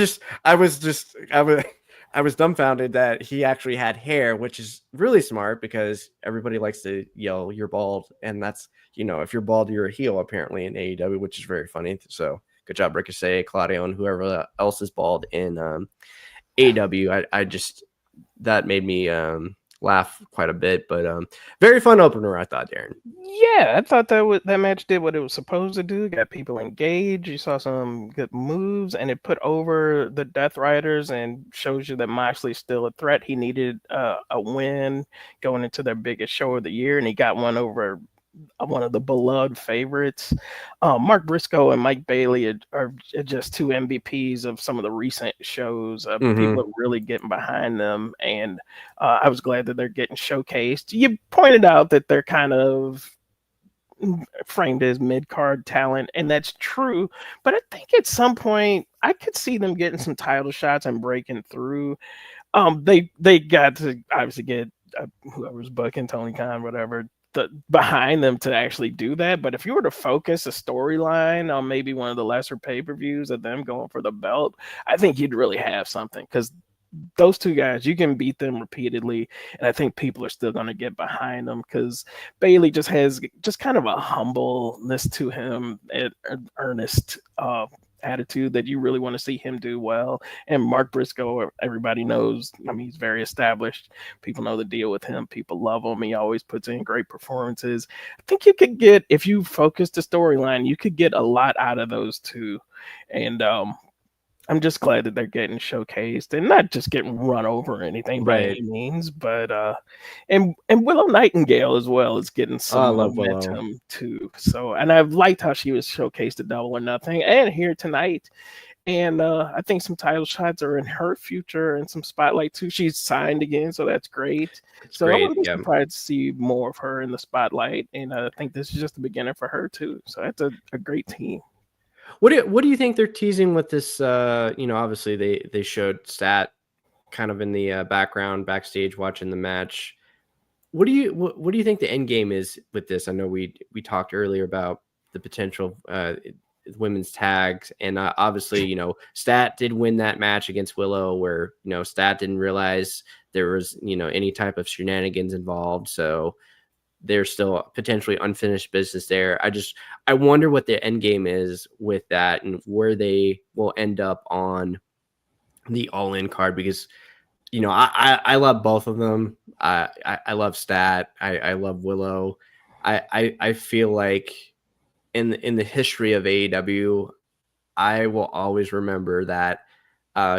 was dumbfounded that he actually had hair, which is really smart because everybody likes to yell, "You're bald," and that's, you know, if you're bald, you're a heel apparently in AEW, which is very funny. So good job, Ricochet, Claudio, and whoever else is bald in AEW. I just, that made me laugh quite a bit, but very fun opener, I thought, Darren. Yeah, I thought that match did what it was supposed to do. Got people engaged. You saw some good moves, and it put over the Death Riders and shows you that Moxley's still a threat. He needed a win going into their biggest show of the year, and he got one over one of the beloved favorites. Mark Briscoe and Mike Bailey are just 2 MVPs of some of the recent shows. People are really getting behind them, and I was glad that they're getting showcased. You pointed out that they're kind of framed as mid-card talent, and that's true, but I think at some point I could see them getting some title shots and breaking through. They got to obviously get whoever's booking, Tony Khan, whatever, behind them to actually do that. But if you were to focus a storyline on maybe one of the lesser pay-per-views of them going for the belt, I think you'd really have something, because those two guys, you can beat them repeatedly, and I think people are still going to get behind them, because Bailey just has just kind of a humbleness to him, an earnest attitude that you really want to see him do well. And Mark Briscoe, everybody knows, I mean, he's very established. People know the deal with him. People love him. He always puts in great performances. I think you could get, if you focus the storyline, you could get a lot out of those two. And I'm just glad that they're getting showcased and not just getting run over or anything by any means, but and Willow Nightingale as well is getting some momentum too. So, and I've liked how she was showcased at Double or Nothing and here tonight. And I think some title shots are in her future and some spotlight too. She's signed again, so that's great. It's So I great. wouldn't be Yeah. surprised to see more of her in the spotlight. And I think this is just the beginning for her too. So that's a great team. What do you think they're teasing with this? Obviously they showed Stat kind of in the background backstage watching the match. What do you think the end game is with this? I know we talked earlier about the potential women's tags, and obviously Stat did win that match against Willow, where Stat didn't realize there was any type of shenanigans involved, so there's still potentially unfinished business there. I wonder what the end game is with that and where they will end up on the All In card, because I love both of them. I love Stat. I love Willow. I feel like in the history of AEW, I will always remember that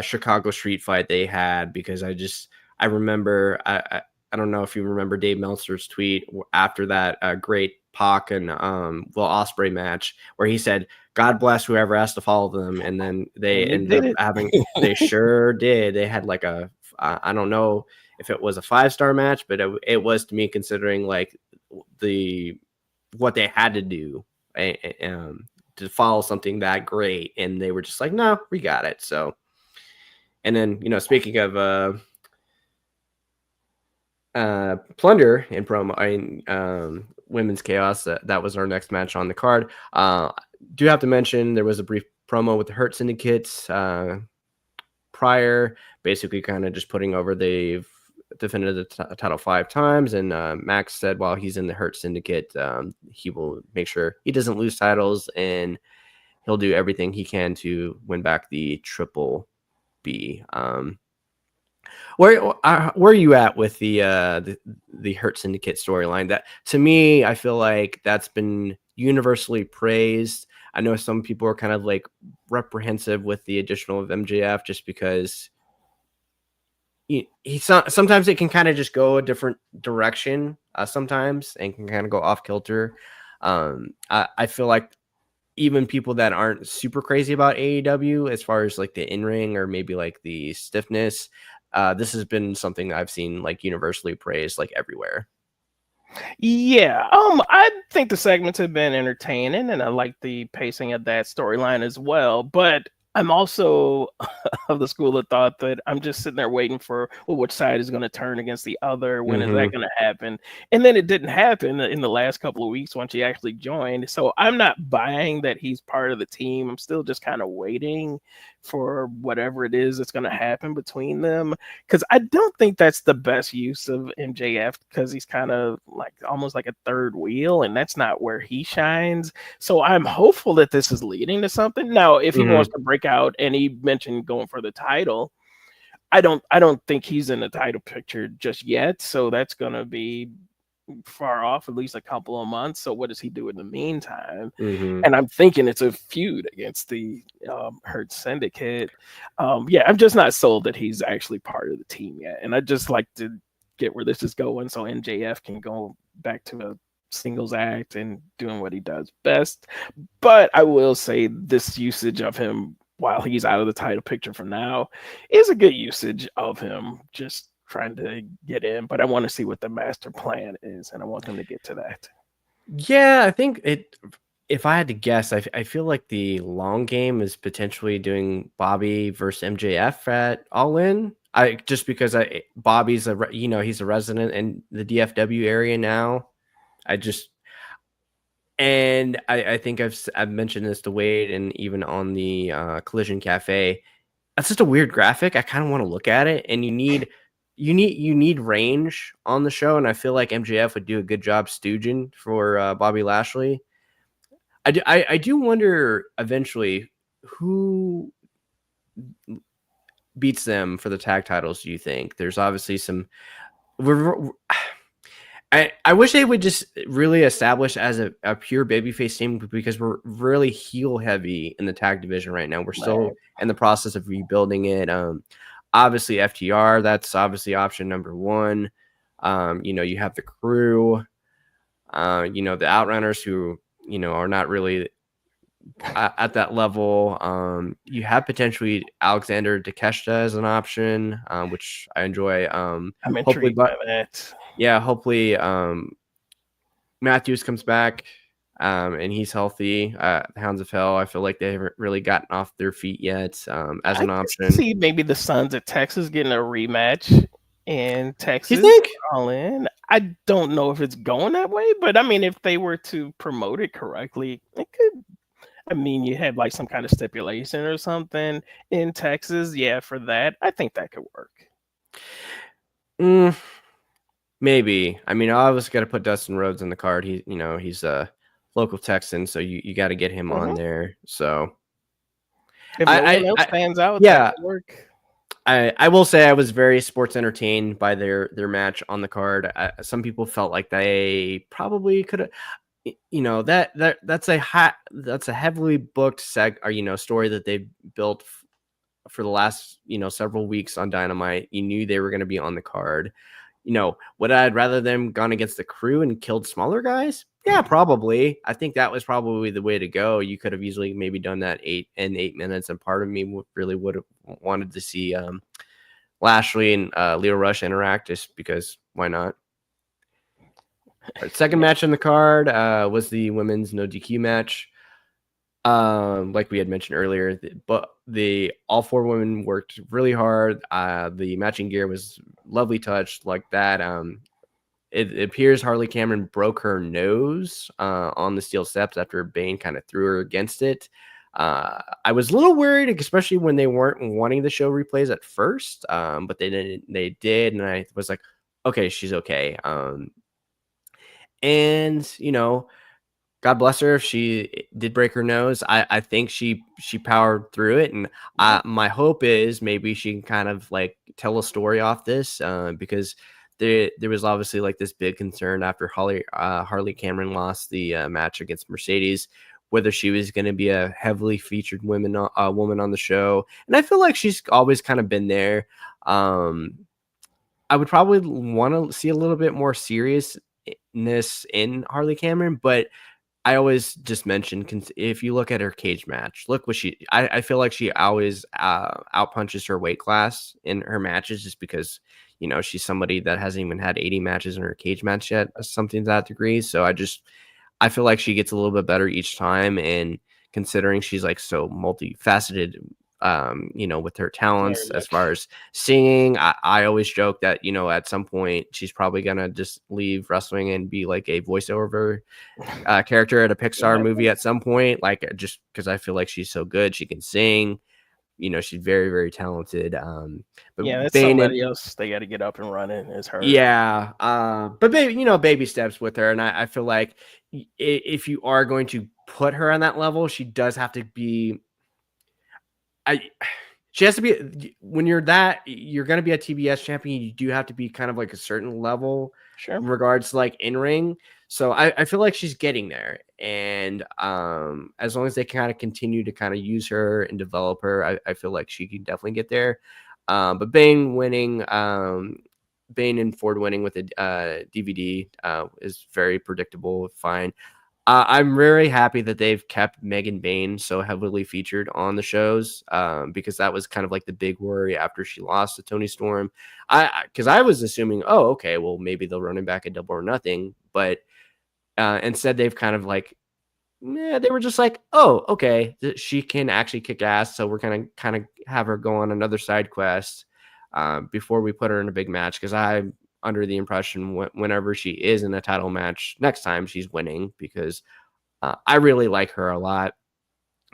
Chicago street fight they had, because I remember I don't know if you remember Dave Meltzer's tweet after that great Pac and Will Ospreay match, where he said, "God bless whoever has to follow them," and then they And they ended up did it. having. They sure did. They had like I don't know if it was a 5-star match, but it was, to me, considering like what they had to do to follow something that great, and they were just like, "No, we got it." So, and then speaking of Plunder and promo, Women's Chaos, that was our next match on the card. Do have to mention there was a brief promo with the Hurt Syndicates prior, basically kind of just putting over they've defended the title 5 times, and Max said while he's in the Hurt Syndicate, he will make sure he doesn't lose titles, and he'll do everything he can to win back the Triple B. Where are you at with the Hurt Syndicate storyline? That, to me, I feel like that's been universally praised. I know some people are kind of like reprehensive with the additional of MJF, just because sometimes it can kind of just go a different direction sometimes, and can kind of go off kilter. I feel like even people that aren't super crazy about AEW as far as like the in-ring or maybe like the stiffness, this has been something I've seen like universally praised like everywhere. Yeah, I think the segments have been entertaining, and I like the pacing of that storyline as well. But I'm also of the school of thought that I'm just sitting there waiting for, well, which side is going to turn against the other? When is that going to happen? And then it didn't happen in the last couple of weeks once he actually joined. So I'm not buying that he's part of the team. I'm still just kind of waiting for whatever it is that's going to happen between them, because I don't think that's the best use of MJF, because he's kind of like almost like a third wheel, and that's not where he shines. So I'm hopeful that this is leading to something. Now, if he wants to break out, and he mentioned going for the title, I don't think he's in the title picture just yet. So that's gonna be far off, at least a couple of months. So what does he do in the meantime? And I'm thinking it's a feud against the Hurt Syndicate. Yeah, I'm just not sold that he's actually part of the team yet. And I just like to get where this is going, so MJF can go back to a singles act and doing what he does best. But I will say this usage of him while he's out of the title picture for now is a good usage of him, just trying to get in. But I want to see what the master plan is, and I want him to get to that. Yeah, I think if I had to guess, I feel like the long game is potentially doing Bobby versus MJF at All In. Just because Bobby's he's a resident in the DFW area now. I think I've mentioned this to Wade, and even on the Collision Cafe. That's just a weird graphic. I kind of want to look at it, and you need range on the show, and I feel like MJF would do a good job stooging for Bobby Lashley. I do wonder eventually who beats them for the tag titles. Do you think? There's obviously some. I wish they would just really establish as a pure babyface team, because we're really heel heavy in the tag division right now. We're still in the process of rebuilding it. Obviously FTR, that's obviously option number one. You have the Crew, the Outrunners, who are not really at that level. You have potentially Alexander Takeshita as an option, which I enjoy. I'm Hopefully, intrigued but by that. yeah, hopefully Matthews comes back and he's healthy. Hounds of Hell, I feel like they haven't really gotten off their feet yet as I an can option. see maybe the Suns of Texas getting a rematch in You Texas. think? All in. I don't know if it's going that way, but I mean, if they were to promote it correctly, it could. I mean, you have like some kind of stipulation or something in Texas. Yeah, for that, I think that could work. Mm, maybe. I mean, I was got to put Dustin Rhodes in the card. He's a local Texan, so you got to get him on Mhm. there. So If no one I, else I stands out, that yeah, could work. I will say I was very sports entertained by their match on the card. Some people felt like they probably could have, that's a heavily booked story that they've built for the last several weeks on Dynamite. You knew they were going to be on the card. Would I'd rather them gone against the Crew and killed smaller guys? Yeah, probably. I think that was probably the way to go. You could have easily maybe done that 8 minutes, and part of me really would have wanted to see Lashley and Leo Rush interact, just because why not? Our second Yeah. match on the card was the women's no DQ match. Like we had mentioned earlier, but the all four women worked really hard. The matching gear was lovely touch like that. It appears Harley Cameron broke her nose on the steel steps after Bane kind of threw her against it. I was a little worried, especially when they weren't wanting to show replays at first, but they didn't. They did, and I was like, okay, she's okay. And God bless her if she did break her nose. I think she powered through it, and Yeah. my hope is maybe she can kind of like tell a story off this because there was obviously like this big concern after Harley Cameron lost the match against Mercedes, whether she was going to be a heavily featured woman on the show, and I feel like she's always kind of been there. I would probably want to see a little bit more seriousness in Harley Cameron, but I always just mention if you look at her cage match, look what I feel like she always outpunches her weight class in her matches, just because she's somebody that hasn't even had 80 matches in her cage match yet, something to that degree. So I feel like she gets a little bit better each time, and considering she's like so multifaceted, with her Very talents as far much. as singing, I always joke that at some point she's probably gonna just leave wrestling and be like a voiceover character at a Could Pixar movie happen. at some point, like just because I feel like she's so good. She can sing, she's very, very talented. But Yeah, that's Bane and somebody else they got to get up and running is her. yeah, but baby steps with her, and I feel like if you are going to put her on that level, she does have to be. I She has to be when you're going to be a TBS champion. You do have to be kind of like a certain level Sure. in regards to like in ring. So I feel like she's getting there, and as long as they kind of continue to kind of use her and develop her, I feel like she can definitely get there. But Bane and Ford winning with a DVD is very predictable, fine. I'm very happy that they've kept Megan Bain so heavily featured on the shows, because that was kind of like the big worry after she lost to Tony Storm. Because I was assuming, oh, okay, well maybe they'll run him back at Double or Nothing, but instead they've kind of like, they were just like, oh, okay, she can actually kick ass, so we're gonna kind of have her go on another side quest before we put her in a big match. Because I'm under the impression whenever she is in a title match next time, she's winning, because I really like her a lot.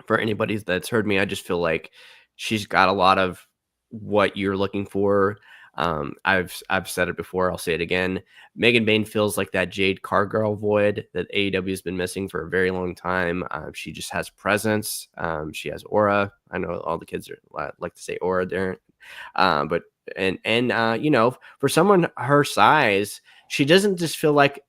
For anybody that's heard me, I just feel like she's got a lot of what you're looking for. I've said it before. I'll say it again. Megan Bain feels like that Jade Cargill void that AEW has been missing for a very long time. She just has presence. She has aura. I know all the kids like to say aura there, but for someone her size, she doesn't just feel like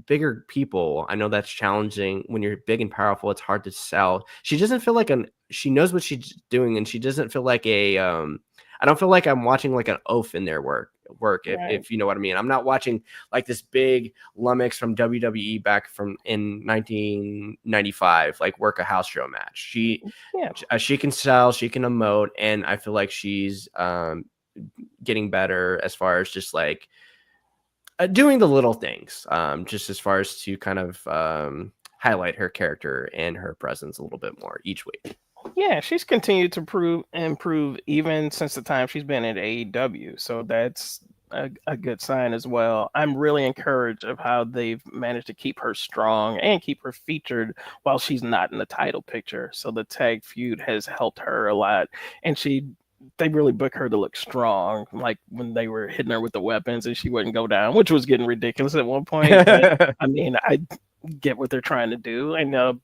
bigger people. I know that's challenging when you're big and powerful. It's hard to sell. She doesn't feel like she knows what she's doing, and she doesn't feel like I don't feel like I'm watching like an oaf in their work if you know what I mean. I'm not watching like this big lummox from WWE back from in 1995 like work a house show match. She can sell, she can emote, and I feel like she's getting better as far as just like doing the little things, just as far as to kind of highlight her character and her presence a little bit more each week. Yeah, she's continued to improve even since the time she's been at AEW. So that's a good sign as well. I'm really encouraged of how they've managed to keep her strong and keep her featured while she's not in the title picture. So the tag feud has helped her a lot. And they really book her to look strong, like when they were hitting her with the weapons and she wouldn't go down, which was getting ridiculous at one point. But, I mean, I get what they're trying to do. And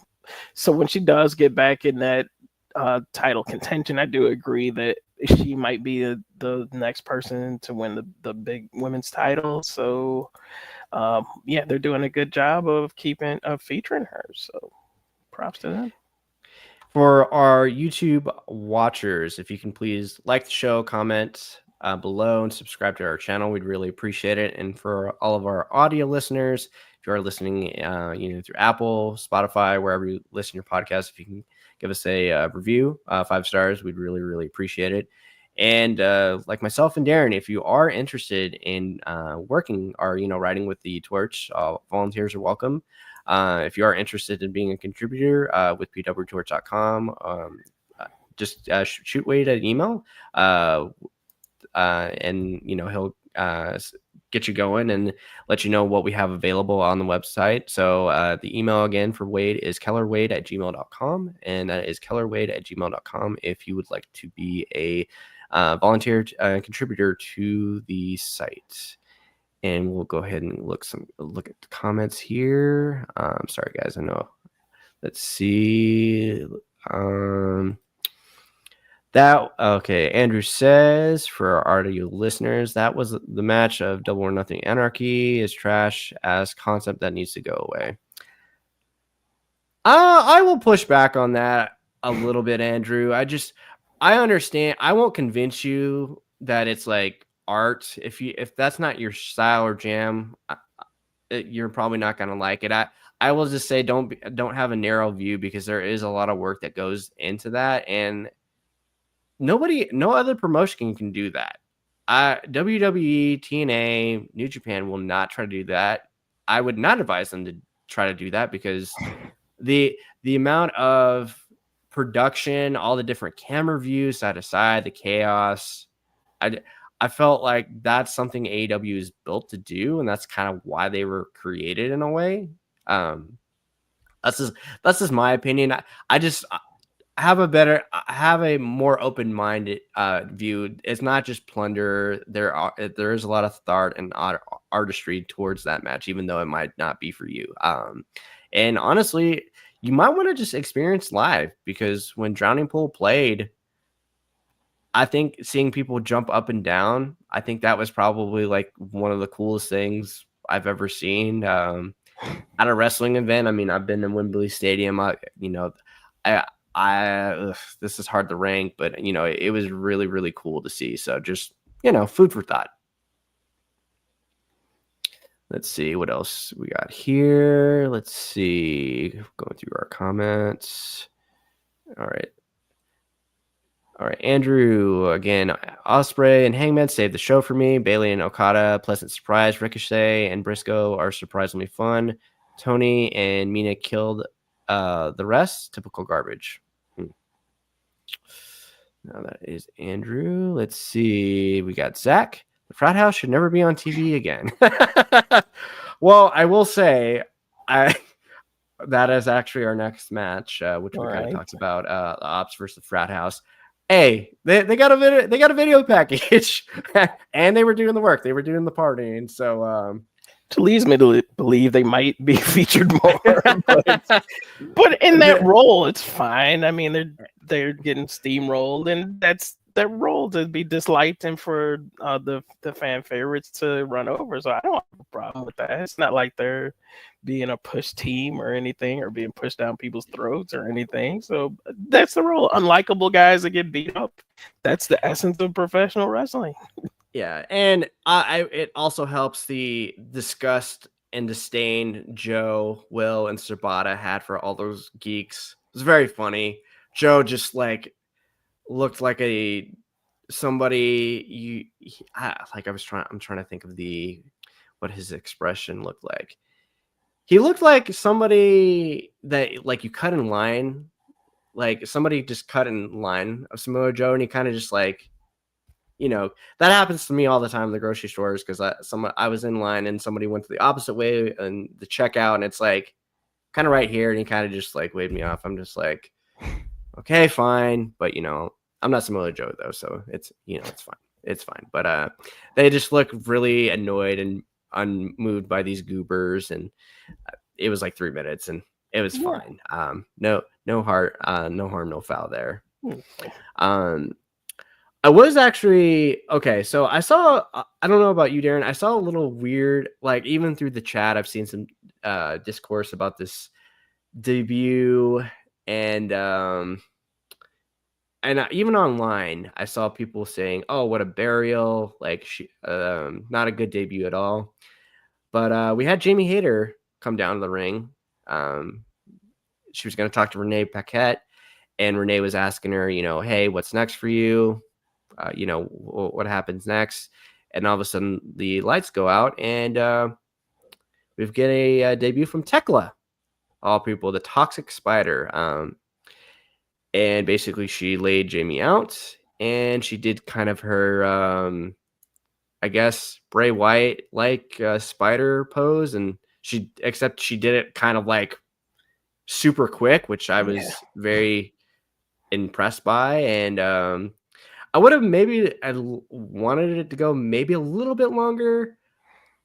so when she does get back in that title contention, I do agree that she might be the next person to win the big women's title. So yeah, they're doing a good job of featuring her. So props to them. For our YouTube watchers, if you can please like the show, comment below, and subscribe to our channel, we'd really appreciate it. And for all of our audio listeners, if you are listening, through Apple, Spotify, wherever you listen to your podcast, if you can give us a review, 5 stars, we'd really, really appreciate it. And like myself and Darrin, if you are interested in working or writing with the Torch, volunteers are welcome. If you are interested in being a contributor with PWTorch.com, just shoot Wade an email, and he'll get you going and let you know what we have available on the website. So the email again for Wade is kellerwade@gmail.com, and that is kellerwade@gmail.com if you would like to be a volunteer contributor to the site. And we'll go ahead and look at the comments here. Sorry guys, I know. Let's see. Okay. Andrew says, for our audio listeners, that was the match of Double or Nothing Anarchy is trash as concept that needs to go away. I will push back on that a little bit, Andrew. I understand. I won't convince you that it's like art. If that's not your style or jam, you're probably not going to like it. I will just say don't have a narrow view, because there is a lot of work that goes into that, and no other promotion can do that. WWE, TNA, New Japan will not try to do that. I would not advise them to try to do that, because the amount of production, all the different camera views side to side, the chaos, I felt like that's something AEW is built to do, and that's kind of why they were created in a way. That's just my opinion. I have a more open-minded view. It's not just plunder. There is a lot of thought and artistry towards that match, even though it might not be for you. And honestly, you might want to just experience live, because when Drowning Pool played, I think seeing people jump up and down, I think that was probably like one of the coolest things I've ever seen at a wrestling event. I mean, I've been in Wembley Stadium. This is hard to rank, but it was really, really cool to see. So just food for thought. Let's see what else we got here. Let's see, going through our comments. All right, Andrew again. Ospreay and Hangman saved the show for me. Bailey and Okada, pleasant surprise. Ricochet and Briscoe are surprisingly fun. Tony and Mina killed the rest. Typical garbage. Now that is Andrew. Let's see. We got Zach. The frat house should never be on TV again. Well, I will say, that is actually our next match, which we kind of talked about. The Ops versus the frat house. Hey, they got a video package, and they were doing the work. They were doing the partying. So it leads me to believe they might be featured more, but in that role, it's fine. I mean, they're getting steamrolled, and that's their role to be disliked and for the fan favorites to run over. So I don't have a problem with that. It's not like they're being a push team or anything, or being pushed down people's throats or anything. So that's the role. Unlikable guys that get beat up. That's the essence of professional wrestling. Yeah, and it also helps the disgust and disdain Joe, Will, and Sabata had for all those geeks. It was very funny. Joe just like looked like somebody I'm trying to think of what his expression looked like. He looked like somebody that like you cut in line, like somebody just cut in line of Samoa Joe, and he kind of just like, that happens to me all the time in the grocery stores because I was in line and somebody went to the opposite way and the checkout, and it's like kind of right here, and he kind of just like waved me off. I'm just like, okay, fine, but I'm not Samoa Joe though, so it's it's fine. But they just look really annoyed and unmoved by these goobers, and it was like 3 minutes, and it was fine. No harm, no foul there. I was actually okay. So I saw, I don't know about you, Darren. I saw a little weird, like even through the chat, I've seen some discourse about this debut, and even online, I saw people saying, "Oh, what a burial!" Like not a good debut at all. But we had Jamie Hayter come down to the ring. She was going to talk to Renee Paquette, and Renee was asking her, hey, what's next for you? What happens next? And all of a sudden the lights go out, and we've got a debut from Tekla, all people, the Toxic Spider. And basically she laid Jamie out, and she did kind of her, I guess, Bray Wyatt like spider pose, and except she did it kind of like super quick, which I was very impressed by. And I would have I wanted it to go maybe a little bit longer,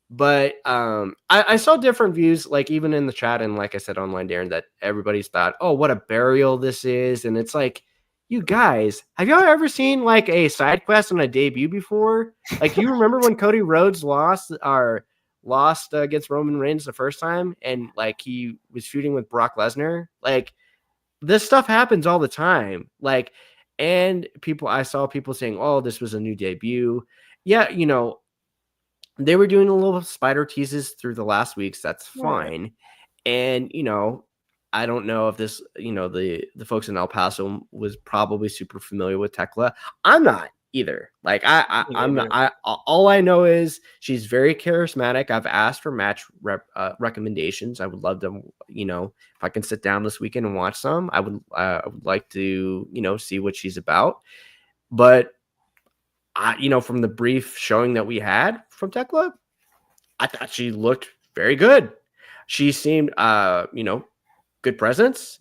but I saw different views, like even in the chat, and like I said online, Darren, that everybody's thought, oh, what a burial this is. And it's like, you guys, have y'all ever seen like a side quest on a debut before? Like, you remember when Cody Rhodes lost against Roman Reigns the first time, and like he was feuding with Brock Lesnar? Like, this stuff happens all the time. Like, and I saw people saying, oh, this was a new debut. Yeah, they were doing a little spider teases through the last weeks. That's fine. And, I don't know if this, the folks in El Paso was probably super familiar with Tekla. I'm not either. Like I'm not. All I know is she's very charismatic. I've asked for match recommendations. I would love to, if I can sit down this weekend and watch some, I would like to, see what she's about. But from the brief showing that we had from Tekla, I thought she looked very good. She seemed, good presence.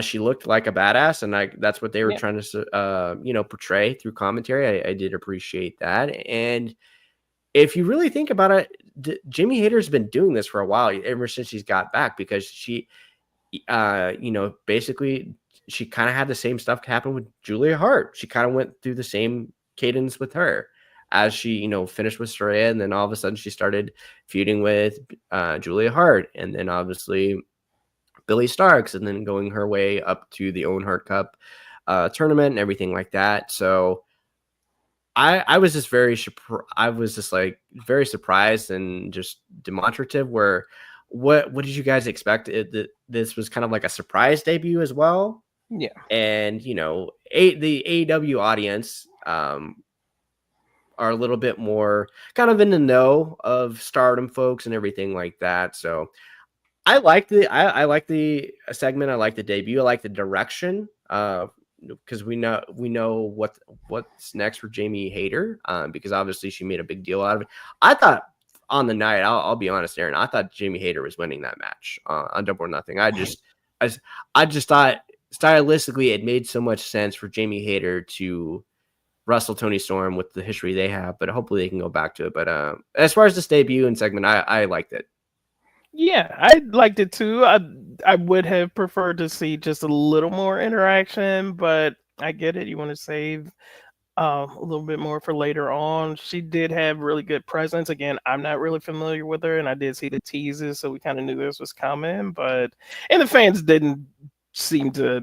She looked like a badass, and that's what they were trying to, portray through commentary. I did appreciate that. And if you really think about it, Jamie Hayter's been doing this for a while, ever since she's got back, because she, basically she kind of had the same stuff happen with Julia Hart. She kind of went through the same cadence with her as she, finished with Soraya, and then all of a sudden she started feuding with Julia Hart, and then obviously Billy Starks, and then going her way up to the Owen Hart Cup tournament and everything like that. So I was just very surprised and just demonstrative. Where what did you guys expect? This was kind of like a surprise debut as well. Yeah, and the AEW audience are a little bit more kind of in the know of Stardom folks and everything like that. So I like the segment. I like the debut. I like the direction because we know what's next for Jamie Hayter, because obviously she made a big deal out of it. I thought on the night, I'll be honest, Aaron, I thought Jamie Hayter was winning that match on Double or Nothing. I just thought stylistically it made so much sense for Jamie Hayter to wrestle Toni Storm with the history they have, but hopefully they can go back to it. But as far as this debut and segment, I liked it. Yeah, I liked it too. I would have preferred to see just a little more interaction, but I get it. You want to save A little bit more for later on. She did have really good presence. Again, I'm not really familiar with her, and I did see the teases, so we kind of knew this was coming. But and the fans didn't seem to.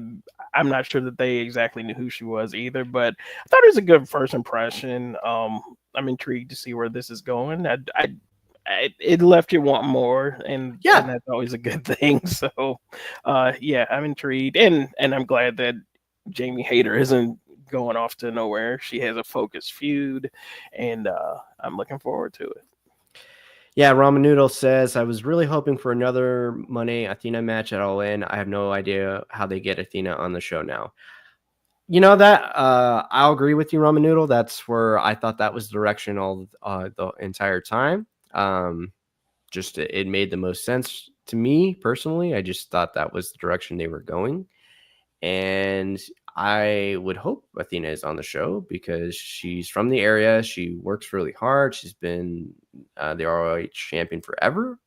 I'm not sure that they exactly knew who she was either. But I thought it was a good first impression. I'm intrigued to see where this is going. It left you want more, and Yeah. that's always a good thing. So, yeah, I'm intrigued, and I'm glad that Jamie Hayter isn't going off to nowhere. She has a focused feud, and I'm looking forward to it. Yeah, Ramen Noodle says, I was really hoping for another Monet Athena match at All In. I have no idea how they get Athena on the show now. You know that I'll agree with you, Ramen Noodle. That's where I thought that was the direction all the entire time. Just it made the most sense to me personally. I just thought that was the direction they were going. And I would hope Athena is on the show because she's from the area. She works really hard. She's been the ROH champion forever.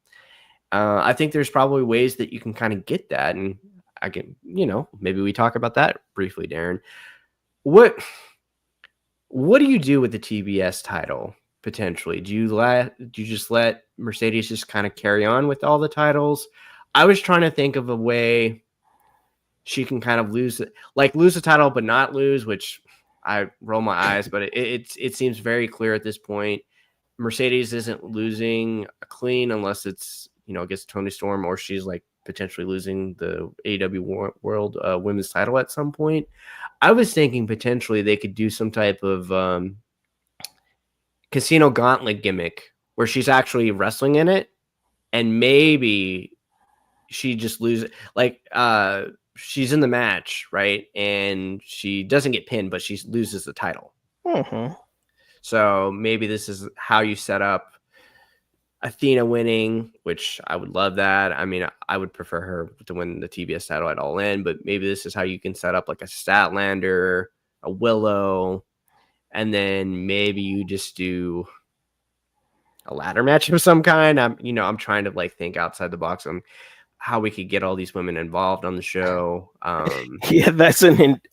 I think there's probably ways that you can kind of get that. And I can, maybe we talk about that briefly, Darrin. What do you do with the TBS title potentially? Do you just let Mercedes just kind of carry on with all the titles? I was trying to think of a way she can kind of lose the title but not lose, which I roll my eyes, but it seems very clear at this point. Mercedes isn't losing clean unless it's against Tony Storm, or she's like potentially losing the AEW World Women's title at some point. I was thinking potentially they could do some type of casino gauntlet gimmick where she's actually wrestling in it, and maybe she just loses. She's in the match, right? And she doesn't get pinned, but she loses the title. Mm-hmm. So maybe this is how you set up Athena winning, which I would love that. I mean, I would prefer her to win the TBS title at All In, but maybe this is how you can set up like a Statlander, a Willow, and then maybe you just do a ladder match of some kind. I'm trying to like think outside the box on how we could get all these women involved on the show. Yeah,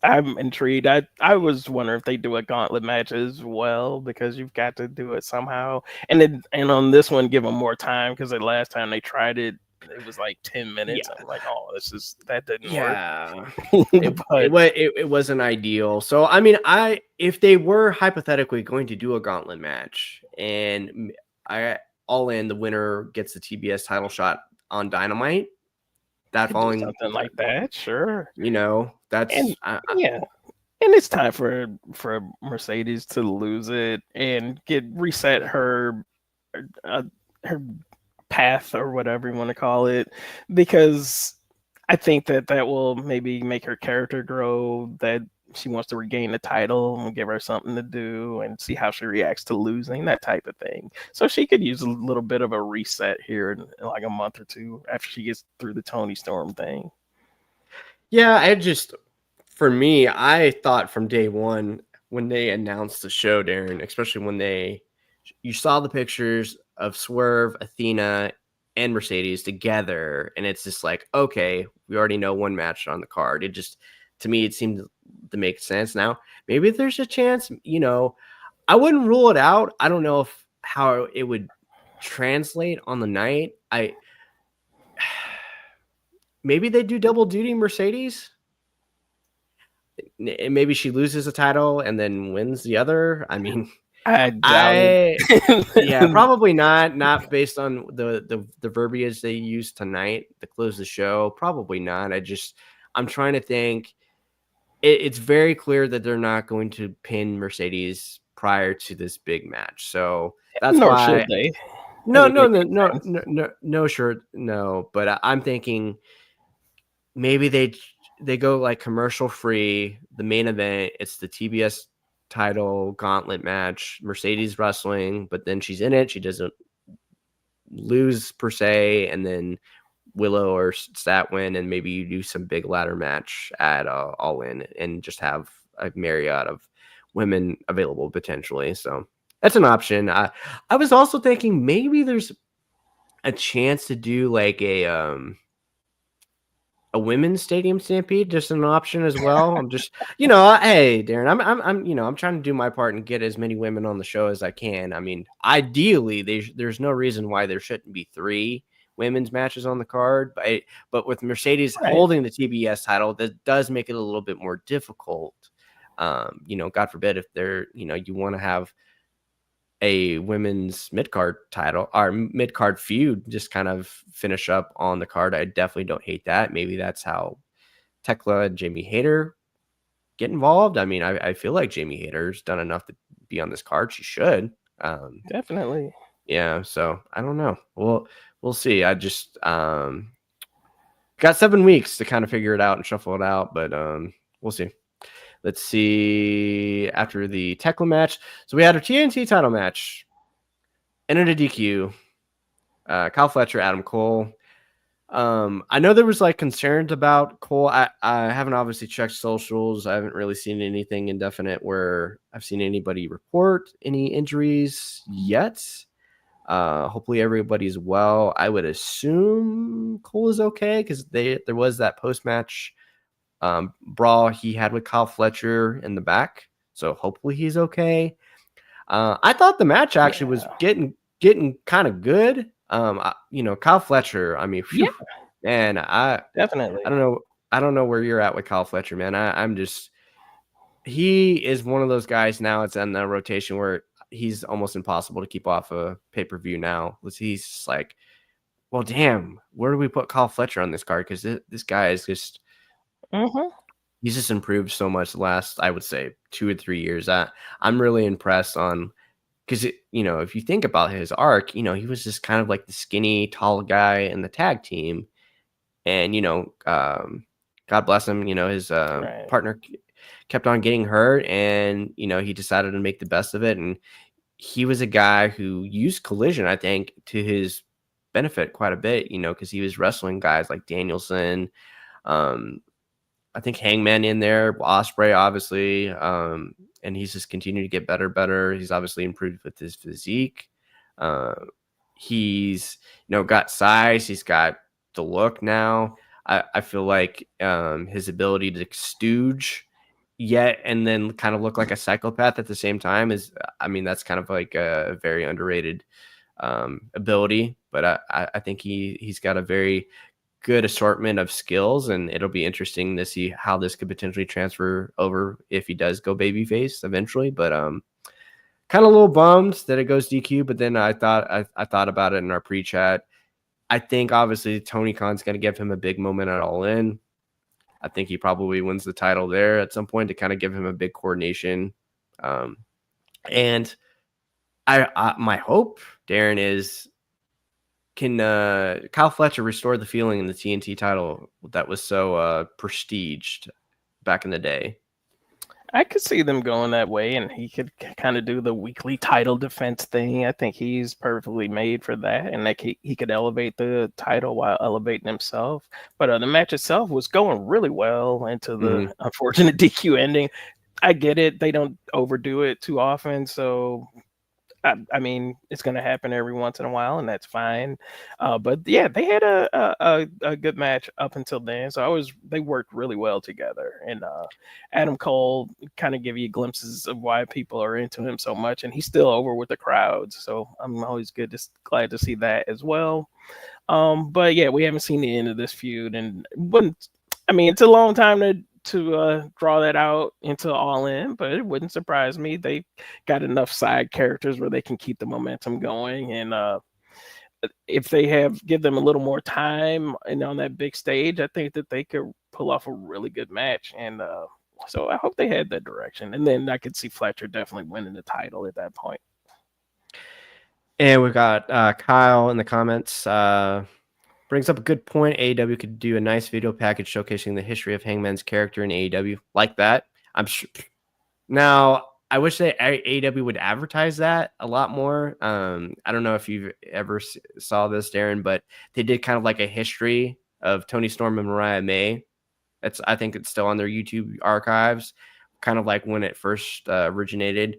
I'm intrigued. I was wondering if they do a gauntlet match as well, because you've got to do it somehow. And on this one, give them more time, because the last time they tried it, it was like 10 minutes. Yeah. I'm like, oh, that didn't Yeah. work. It wasn't ideal. So I mean, if they were hypothetically going to do a gauntlet match and All In, the winner gets the TBS title shot on Dynamite, that following something like that, sure. That's yeah. And it's time for Mercedes to lose it and reset her her path, or whatever you want to call it, because I think that will maybe make her character grow, that she wants to regain the title and give her something to do and see how she reacts to losing, that type of thing. So she could use a little bit of a reset here in like a month or two after she gets through the Tony Storm thing. Yeah, for me, I thought from day one when they announced the show, Darrin, especially when you saw the pictures of Swerve, Athena, and Mercedes together, and it's just like, okay, we already know one match on the card. It just, to me, it seemed to make sense. Now, maybe there's a chance, I wouldn't rule it out. I don't know how it would translate on the night. Maybe they do double duty Mercedes. Maybe she loses a title and then wins the other. I mean, I doubt it. Yeah, probably not. Not based on the verbiage they used tonight to close the show. Probably not. I'm trying to think. It's very clear that they're not going to pin Mercedes prior to this big match. So that's why. Should they? No, sure, no. But I'm thinking maybe they go like commercial free. The main event, it's the TBS title gauntlet match, Mercedes wrestling, but then she's in it. She doesn't lose per se, and then Willow or Stat win, and maybe you do some big ladder match at All In and just have a myriad of women available potentially. So that's an option. I was also thinking maybe there's a chance to do like a a women's stadium stampede just an option as well? I'm just, hey, Darren, I'm trying to do my part and get as many women on the show as I can. I mean, ideally, there's no reason why there shouldn't be 3 women's matches on the card, but with Mercedes Right. holding the TBS title, that does make it a little bit more difficult. God forbid if you want to have a women's mid-card title or mid-card feud just kind of finish up on the card. I definitely don't hate that. Maybe that's how Tekla and Jamie Hayter get involved. I mean, I feel like Jamie Hayter's done enough to be on this card. She should. Definitely. Yeah, so I don't know. We'll see. I just got 7 weeks to kind of figure it out and shuffle it out, but we'll see. Let's see. After the Tekla match, so we had a TNT title match. Ended a DQ. Kyle Fletcher, Adam Cole. I know there was like concerns about Cole. I haven't obviously checked socials. I haven't really seen anything indefinite where I've seen anybody report any injuries yet. Hopefully everybody's well. I would assume Cole is okay because there was that post-match brawl he had with Kyle Fletcher in the back. So hopefully he's okay. I thought the match actually was getting kind of good. Kyle Fletcher, I mean, whew, man, Definitely. I don't know where you're at with Kyle Fletcher, man. He is one of those guys now. It's in the rotation where he's almost impossible to keep off a pay-per-view now. He's just like, well, damn, where do we put Kyle Fletcher on this card? Because this guy is just, he's just improved so much the last, I would say, 2 or 3 years. I'm really impressed on, because if you think about his arc, he was just kind of like the skinny, tall guy in the tag team, and God bless him, his partner kept on getting hurt, and he decided to make the best of it, and he was a guy who used Collision, I think, to his benefit quite a bit, because he was wrestling guys like Danielson, I think Hangman in there, Ospreay, obviously, and he's just continued to get better. He's obviously improved with his physique. He's got size. He's got the look now. I feel like his ability to stooge yet and then kind of look like a psychopath at the same time that's kind of like a very underrated ability. But I think he's got a very good assortment of skills, and it'll be interesting to see how this could potentially transfer over if he does go babyface eventually. But kind of a little bummed that it goes DQ. But then I thought about it in our pre-chat. I think obviously Tony Khan's going to give him a big moment at All In. I think he probably wins the title there at some point to kind of give him a big coordination. And I my hope, Darren, is can Kyle Fletcher restore the feeling in the TNT title that was so prestiged back in the day? I could see them going that way, and he could kind of do the weekly title defense thing. I think he's perfectly made for that, and like he could elevate the title while elevating himself. But the match itself was going really well into the unfortunate DQ ending. I get it; they don't overdo it too often, so I mean, it's going to happen every once in a while, and that's fine. But yeah, they had a good match up until then. So they worked really well together. And Adam Cole kind of give you glimpses of why people are into him so much, and he's still over with the crowds. So I'm always glad to see that as well. But yeah, we haven't seen the end of this feud, and it's a long time to draw that out into All In, but it wouldn't surprise me. They got enough side characters where they can keep the momentum going, and if they give them a little more time and on that big stage, I think that they could pull off a really good match. And so I hope they head that direction. And then I could see Fletcher definitely winning the title at that point. And we've got Kyle in the comments. Brings up a good point. AEW could do a nice video package showcasing the history of Hangman's character in AEW. Like that. I'm sure. Now, I wish AEW would advertise that a lot more. I don't know if you've ever saw this, Darren, but they did kind of like a history of Tony Storm and Mariah May. I think it's still on their YouTube archives, kind of like when it first originated.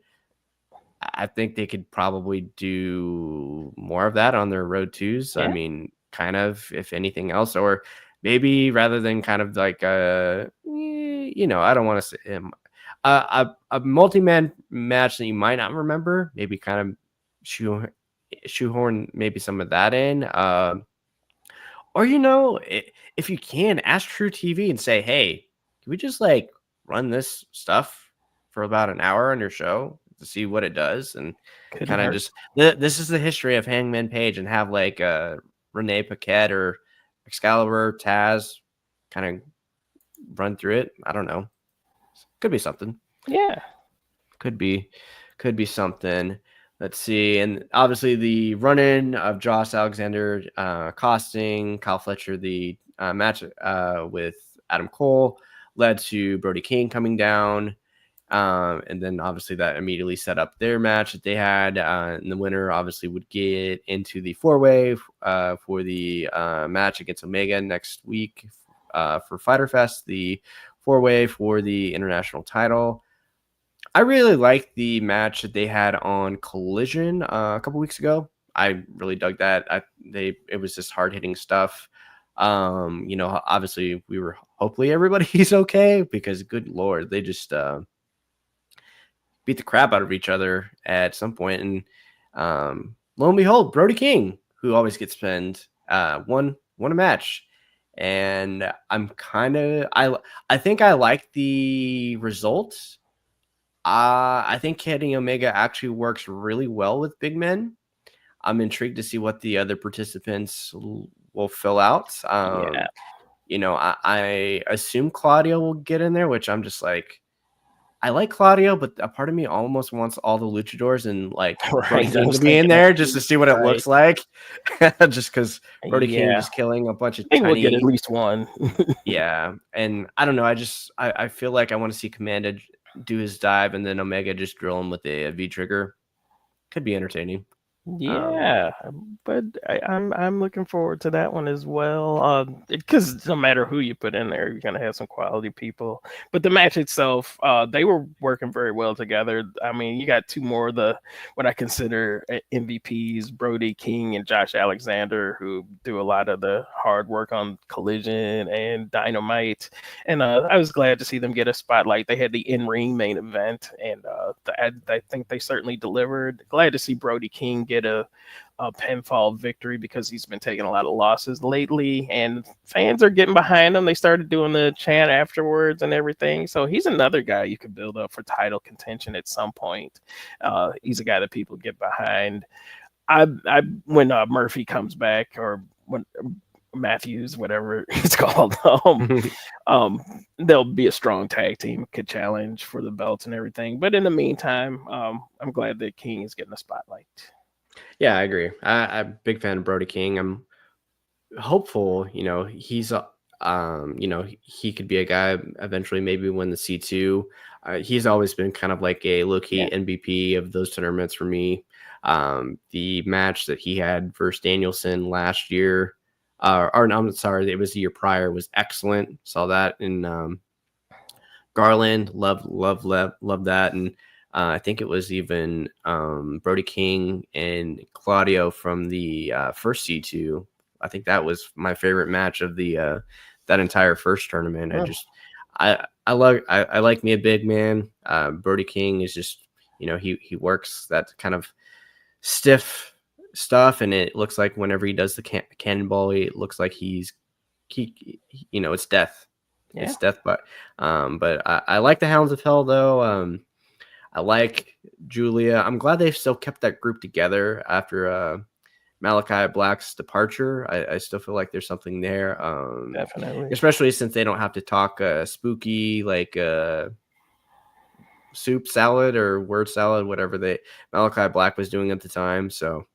I think they could probably do more of that on their Road 2s. Yeah. I mean, kind of, if anything else, or maybe rather than kind of like I don't want to say him a multi-man match that you might not remember, maybe kind of shoehorn maybe some of that in. Or if you can, ask True TV and say, hey, can we just like run this stuff for about an hour on your show to see what it does, and Couldn't kind of hurt. just this is the history of Hangman Page, and have like Renee Paquette or Excalibur Taz kind of run through it. I don't know. Could be something. Yeah. Could be something. Let's see. And obviously the run-in of Josh Alexander costing Kyle Fletcher the match with Adam Cole led to Brody King coming down. And then obviously that immediately set up their match that they had. And the winner obviously would get into the four-way for the match against Omega next week for Fyter Fest, the four-way for the international title. I really liked the match that they had on Collision a couple weeks ago. I really dug that. It was just hard-hitting stuff. Obviously hopefully everybody's okay, because good Lord, they just beat the crap out of each other at some point. And lo and behold, Brody King, who always gets pinned, won a match. And I think I like the results. I think Kenny Omega actually works really well with big men. I'm intrigued to see what the other participants will fill out. Yeah. I assume Claudio will get in there, which I'm just like, I like Claudio, but a part of me almost wants all the luchadors and like Brody King to be in there just to see what it looks like. Just because Brody King just killing a bunch of I think we'll get at least one. Yeah. And I don't know. I feel like I want to see Commando do his dive, and then Omega just drill him with a V trigger. Could be entertaining. Yeah, but I'm looking forward to that one as well. Because no matter who you put in there, you're gonna have some quality people. But the match itself, they were working very well together. I mean, you got two more of the what I consider MVPs, Brody King and Josh Alexander, who do a lot of the hard work on Collision and Dynamite. And I was glad to see them get a spotlight. They had the in-ring main event, and I think they certainly delivered. Glad to see Brody King get a pinfall victory, because he's been taking a lot of losses lately, and fans are getting behind him. They started doing the chant afterwards and everything. So he's another guy you could build up for title contention at some point. He's a guy that people get behind. When Murphy comes back, or when Matthews, whatever it's called, there'll be a strong tag team could challenge for the belts and everything. But in the meantime, I'm glad that King is getting a spotlight. Yeah, I agree. I'm a big fan of Brody King. I'm hopeful, he's he could be a guy eventually, maybe win the C2. He's always been kind of like a low-key MVP of those tournaments for me. The match that he had versus Danielson last year, or no, I'm sorry, it was the year prior, was excellent. Saw that in Garland. Love that. And I think it was even Brody King and Claudio from the first C2. I think that was my favorite match of the that entire first tournament. I like me a big man. Brody King is just, he works that kind of stiff stuff, and it looks like whenever he does the cannonball, it looks like it's death. Yeah. It's death, but I like the Hounds of Hell though. I like Julia. I'm glad they've still kept that group together after Malachi Black's departure. I still feel like there's something there. Definitely. Especially since they don't have to talk spooky, like soup salad or word salad, whatever Malachi Black was doing at the time. So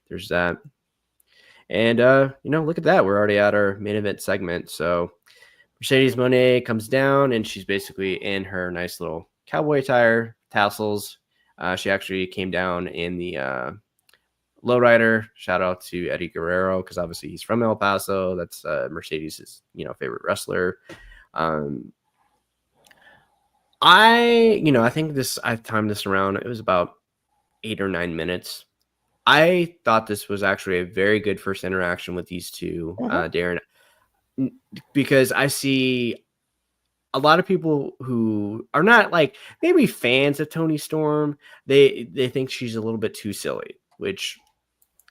there's that. And, look at that. We're already at our main event segment. So Mercedes Monet comes down, and she's basically in her nice little cowboy attire, tassels. She actually came down in the lowrider. Shout out to Eddie Guerrero, because obviously he's from El Paso. That's Mercedes' favorite wrestler. I think I timed this around. It was about 8 or 9 minutes. I thought this was actually a very good first interaction with these two. Darrin, because I see a lot of people who are not like maybe fans of Toni Storm. They think she's a little bit too silly, which,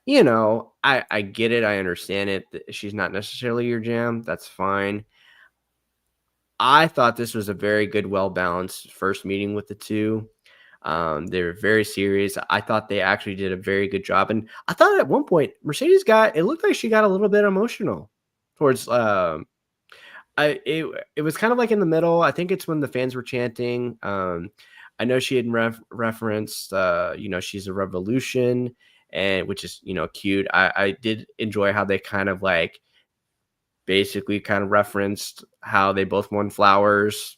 you know, I get it. I understand it. She's not necessarily your jam. That's fine. I thought this was a very good, well-balanced first meeting with the two. They were very serious. I thought they actually did a very good job. And I thought at one point, Mercedes it looked like she got a little bit emotional towards, it was kind of like in the middle. I think it's when the fans were chanting. I know she had referenced, she's a revolution, and which is, cute. I did enjoy how they kind of like basically kind of referenced how they both won flowers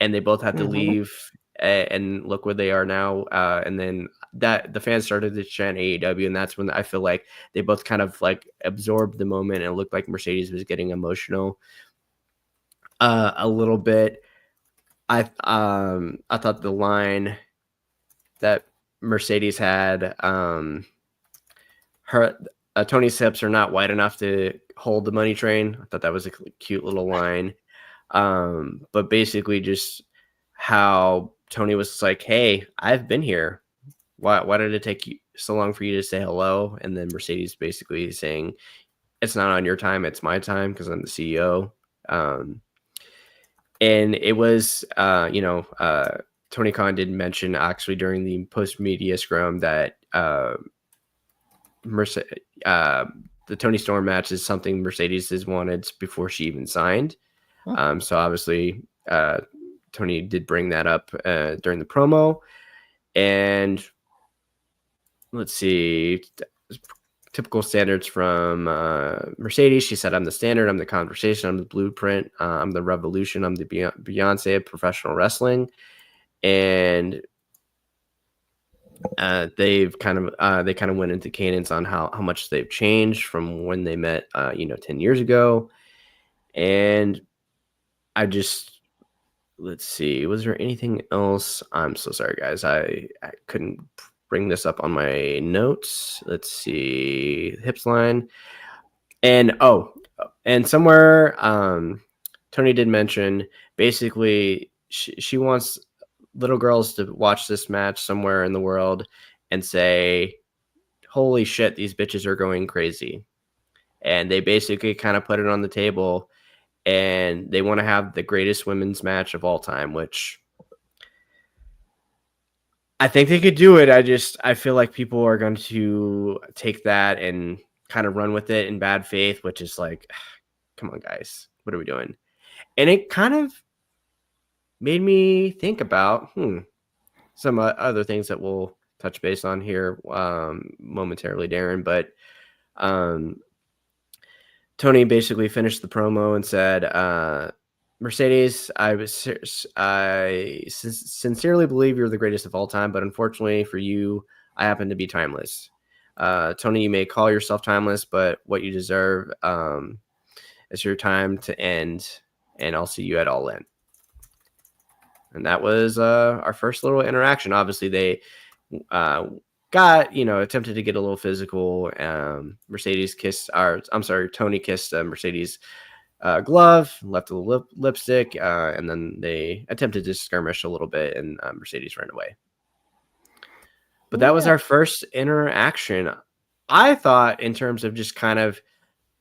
and they both had to leave and look where they are now. And then that the fans started to chant AEW, and that's when I feel like they both kind of like absorbed the moment, and it looked like Mercedes was getting emotional a little bit. I thought the line that Mercedes had, her Tony's hips are not wide enough to hold the money train. I thought that was a cute little line. But basically just how Tony was like, "Hey, I've been here. Why did it take you so long for you to say hello?" And then Mercedes basically saying, "It's not on your time, it's my time because I'm the CEO." And it was, Tony Khan did mention actually during the post media scrum that the Toni Storm match is something Mercedes has wanted before she even signed. So obviously, Tony did bring that up during the promo. And let's see, typical standards from Mercedes. She said, "I'm the standard, I'm the conversation, I'm the blueprint, I'm the revolution, I'm the Beyonce of professional wrestling." And they kind of went into cadence on how much they've changed from when they met 10 years ago. And let's see, was there anything else? I'm so sorry, guys, I couldn't bring this up on my notes. Let's see, hips line. And somewhere Tony did mention basically she wants little girls to watch this match somewhere in the world and say, "Holy shit, these bitches are going crazy." And they basically kind of put it on the table, and they want to have the greatest women's match of all time, which I think they could do it. I feel like people are going to take that and kind of run with it in bad faith, which is like, come on, guys, what are we doing? And it kind of made me think about some other things that we'll touch base on here momentarily, Darren. But Tony basically finished the promo and said, "Mercedes, I sincerely believe you're the greatest of all time, but unfortunately for you, I happen to be timeless. Tony, you may call yourself timeless, but what you deserve is your time to end, and I'll see you at All In." And that was our first little interaction. Obviously, they attempted to get a little physical. Tony kissed Mercedes' glove, left a little lipstick, and then they attempted to skirmish a little bit, and Mercedes ran away. But that was our first interaction. I thought, in terms of just kind of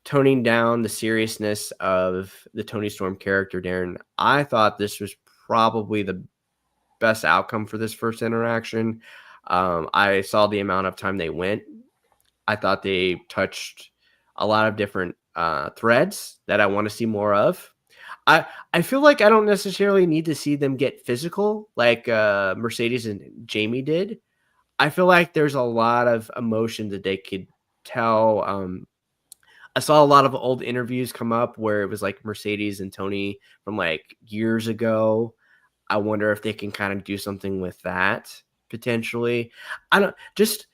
toning down the seriousness of the Toni Storm character, Darren, I thought this was probably the best outcome for this first interaction. I saw the amount of time they went. I thought they touched a lot of different threads that I want to see more of. I feel like I don't necessarily need to see them get physical like Mercedes and Jamie did. I feel like there's a lot of emotion that they could tell. I saw a lot of old interviews come up where it was like Mercedes and Tony from like years ago. I wonder if they can kind of do something with that potentially. I don't just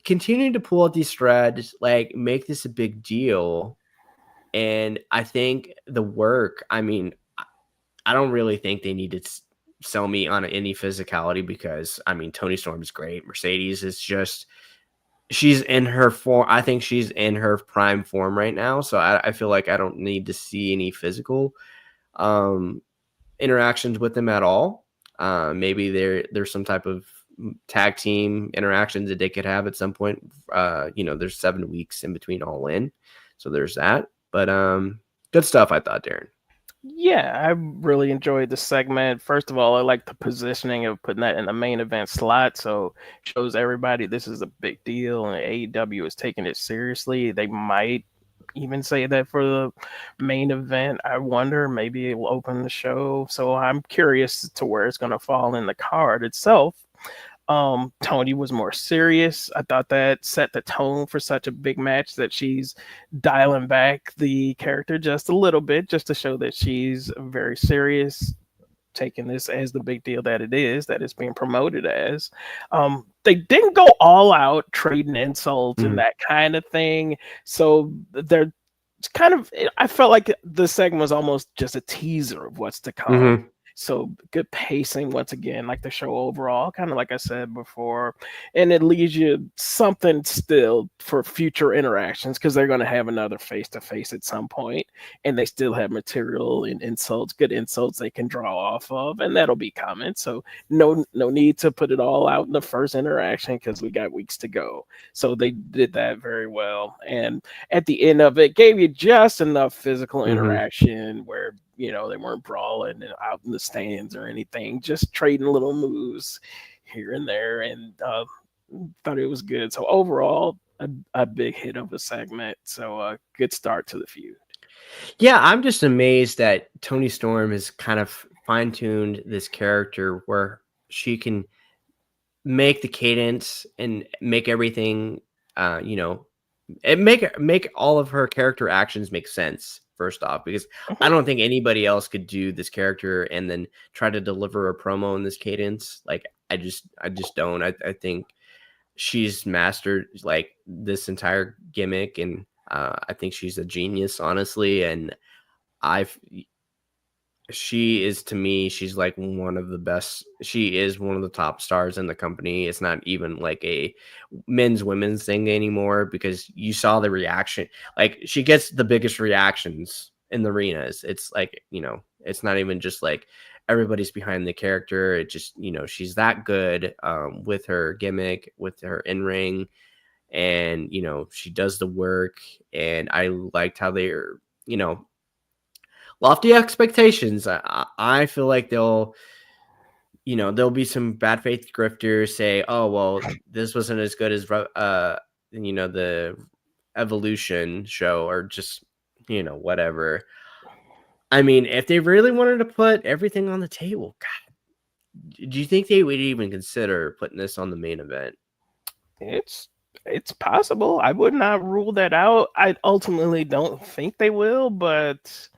continue to pull out these threads, like make this a big deal. And I think the work, I mean, I don't really think they need to sell me on any physicality because I mean, Toni Storm is great. Mercedes is just she's in her form. I think she's in her prime form right now. So I feel like I don't need to see any physical interactions with them at all. Maybe there's some type of tag team interactions that they could have at some point. There's 7 weeks in between All In, so there's that. But good stuff, I thought, Darrin. Yeah, I really enjoyed the segment. First of all, I like the positioning of putting that in the main event slot, so shows everybody this is a big deal, and AEW is taking it seriously. They might even say that for the main event. I wonder, maybe it will open the show. So I'm curious to where it's going to fall in the card itself. Tony was more serious. I thought that set the tone for such a big match that she's dialing back the character just a little bit, just to show that she's very serious, taking this as the big deal that it is, that it's being promoted as. They didn't go all out trading insults and that kind of thing. So they're kind of, I felt like the segment was almost just a teaser of what's to come. So good pacing once again, like the show overall, kind of like I said before, and it leaves you something still for future interactions because they're going to have another face to face at some point, and they still have material and insults, good insults they can draw off of, and that'll be coming. So no need to put it all out in the first interaction because we got weeks to go. So they did that very well, and at the end of it, gave you just enough physical interaction where they weren't brawling and out in the stands or anything, just trading little moves here and there, and thought it was good. So overall, a big hit of a segment. So a good start to the feud. Yeah, I'm just amazed that Toni Storm has kind of fine-tuned this character where she can make the cadence and make everything, and make all of her character actions make sense. First off, because I don't think anybody else could do this character and then try to deliver a promo in this cadence. Like I just don't. I think she's mastered like this entire gimmick, and I think she's a genius, honestly. And she is, to me, she's like one of the best. She is one of the top stars in the company. It's not even like a women's thing anymore, because you saw the reaction. Like, she gets the biggest reactions in the arenas. It's like, it's not even just like everybody's behind the character. It just, she's that good with her gimmick, with her in-ring, and she does the work. And I liked how they're, lofty expectations. I feel like there'll be some bad faith grifters say, oh, well, this wasn't as good as the Evolution show, or just whatever. I mean, if they really wanted to put everything on the table, God, do you think they would even consider putting this on the main event? It's possible. I would not rule that out. I ultimately don't think they will, but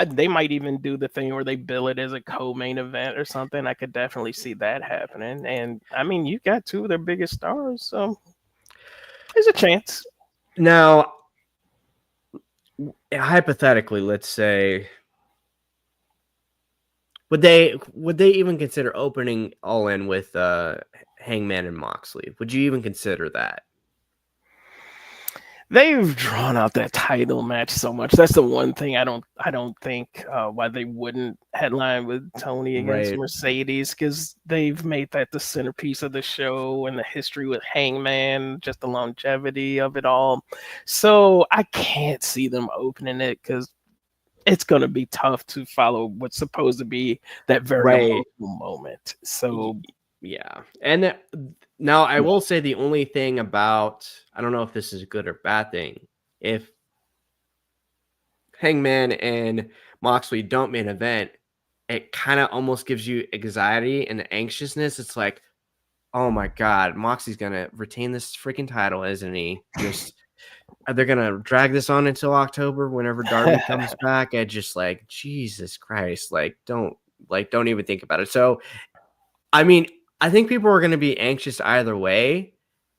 they might even do the thing where they bill it as a co-main event or something. I could definitely see that happening. And I mean, you got two of their biggest stars, so there's a chance. Now, hypothetically, let's say, would they even consider opening All In with Hangman and Moxley? Would you even consider that? They've drawn out that title match so much. That's the one thing I don't think why they wouldn't headline with Tony against Mercedes, because they've made that the centerpiece of the show, and the history with Hangman, just the longevity of it all. So I can't see them opening it, because it's going to be tough to follow what's supposed to be that very emotional moment. So yeah. And now I will say the only thing about, I don't know if this is a good or bad thing, if Hangman and Moxley don't main event, it kind of almost gives you anxiety and anxiousness. It's like, oh my God, Moxley's going to retain this freaking title, isn't he? Just, they're going to drag this on until October whenever Darby comes back. I just like, Jesus Christ, don't even think about it. So, I mean, I think people are going to be anxious either way,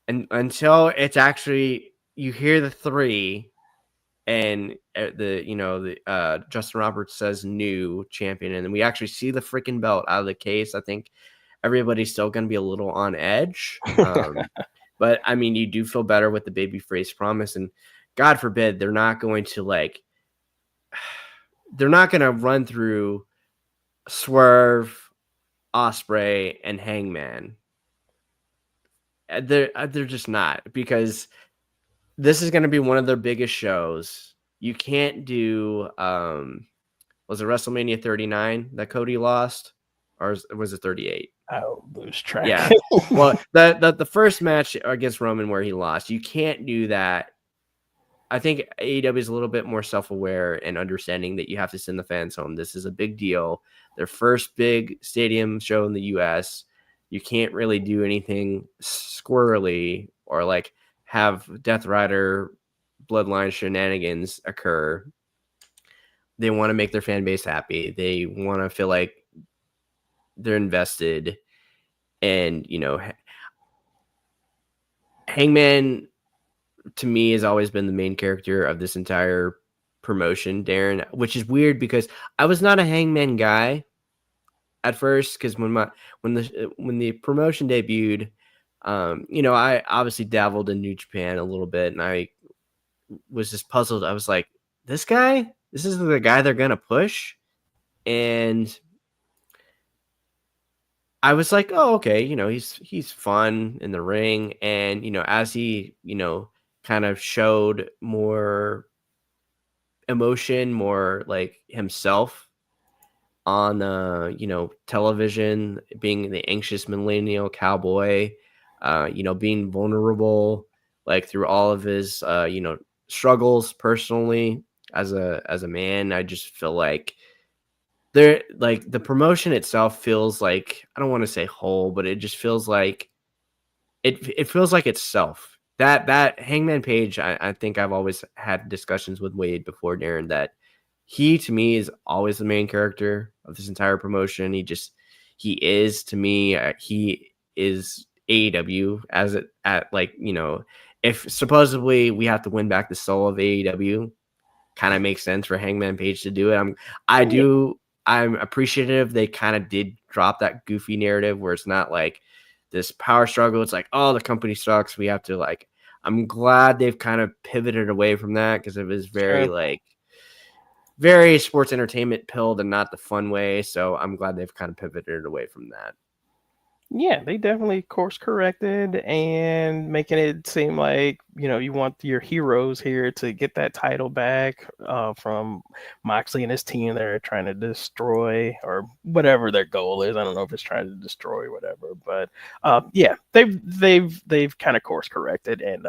and until it's actually, you hear the three, and Justin Roberts says new champion, and then we actually see the freaking belt out of the case. I think everybody's still going to be a little on edge. But I mean, you do feel better with the babyface promise, and God forbid they're not going to run through Swerve, Osprey, and Hangman. They're just not, because this is going to be one of their biggest shows. You can't do was it WrestleMania 39 that Cody lost, or was it 38? I'll lose track. Yeah. Well, the first match against Roman where he lost, you can't do that. I think AEW is a little bit more self-aware and understanding that you have to send the fans home. This is a big deal. Their first big stadium show in the US. You can't really do anything squirrely or like have Death Rider bloodline shenanigans occur. They want to make their fan base happy. They want to feel like they're invested. And, Hangman, to me, has always been the main character of this entire promotion, Darrin, which is weird because I was not a Hangman guy at first, because when the promotion debuted, I obviously dabbled in New Japan a little bit, and I was just puzzled. I was like, this is the guy they're gonna push, and I was like, oh, okay, he's fun in the ring, and as he kind of showed more emotion, more like himself on television, being the anxious millennial cowboy, being vulnerable, like through all of his struggles personally as a man. I just feel like the promotion itself feels like, I don't want to say whole, but it just feels like it feels like itself. That Hangman Page, I think I've always had discussions with Wade before, Darrin, that he to me is always the main character of this entire promotion. He is to me, he is AEW as it at if supposedly we have to win back the soul of AEW, kind of makes sense for Hangman Page to do it. I'm appreciative they kind of did drop that goofy narrative where it's not like this power struggle. It's like, oh, the company sucks. We have to I'm glad they've kind of pivoted away from that, because it was very very sports entertainment pilled and not the fun way. So I'm glad they've kind of pivoted away from that. Yeah, they definitely course corrected and making it seem like, you want your heroes here to get that title back from Moxley and his team. They're trying to destroy, or whatever their goal is. I don't know if it's trying to destroy whatever, but yeah, they've kind of course corrected, and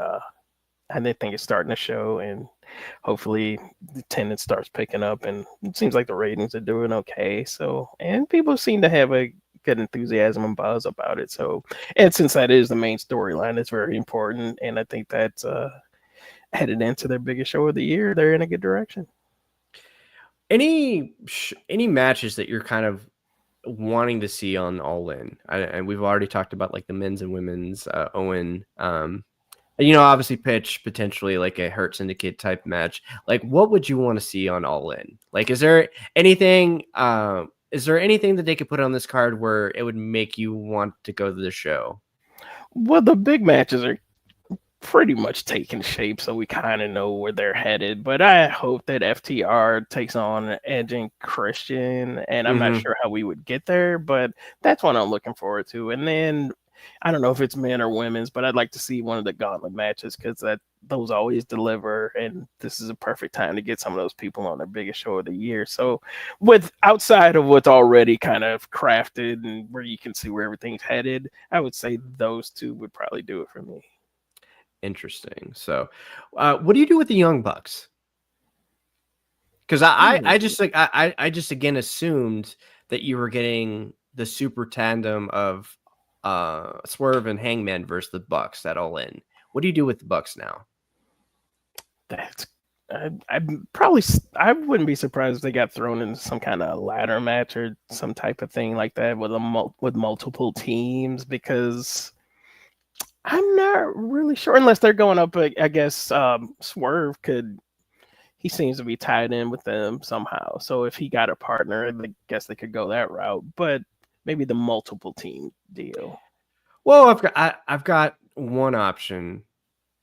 they think it's starting to show, and hopefully the attendance starts picking up, and it seems like the ratings are doing okay. So, and people seem to have a good enthusiasm and buzz about it. So, and since that is the main storyline, it's very important, and I think that's headed into their biggest show of the year. They're in a good direction. Any matches that you're kind of wanting to see on All In? And we've already talked about like the men's and women's Owen. Obviously pitch potentially like a Hurt Syndicate type match. Like, what would you want to see on All In? Like, is there anything that they could put on this card where it would make you want to go to the show? Well, the big matches are pretty much taking shape, so we kind of know where they're headed. But I hope that FTR takes on Edge and Christian, and I'm not sure how we would get there, but that's what I'm looking forward to. And then I don't know if it's men or women's, but I'd like to see one of the gauntlet matches, because those always deliver, and this is a perfect time to get some of those people on their biggest show of the year. So, with outside of what's already kind of crafted and where you can see where everything's headed, I would say those two would probably do it for me. Interesting. So, what do you do with the Young Bucks? Because I just again assumed that you were getting the super tandem of Swerve and Hangman versus the Bucks at All In. What do you do with the Bucks now? I wouldn't be surprised if they got thrown into some kind of ladder match or some type of thing like that with multiple teams, because I'm not really sure, unless they're going up. I guess Swerve he seems to be tied in with them somehow. So if he got a partner, I guess they could go that route. But maybe the multiple team deal. Well, I've got one option.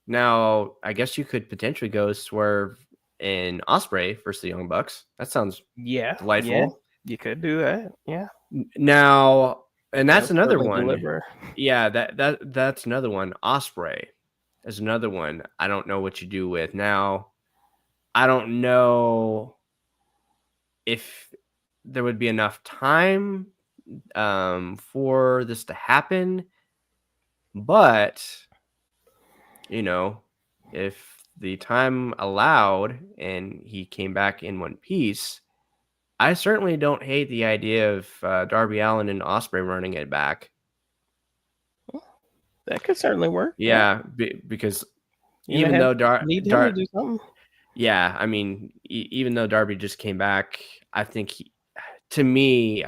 Now, I guess you could potentially go Swerve and Osprey versus the Young Bucks. That sounds Yeah, delightful. you could do that. Yeah, Now, and that that's would another certainly one. deliver. Yeah, that's another one. Osprey is another one. I don't know what you do with. Now, I don't know if there would be enough time for this to happen, but if the time allowed and he came back in one piece, I certainly don't hate the idea of Darby Allin and Osprey running it back. That could certainly work. Yeah, because You even have though need him to do something. Yeah, I mean, even though Darby just came back, I think to me,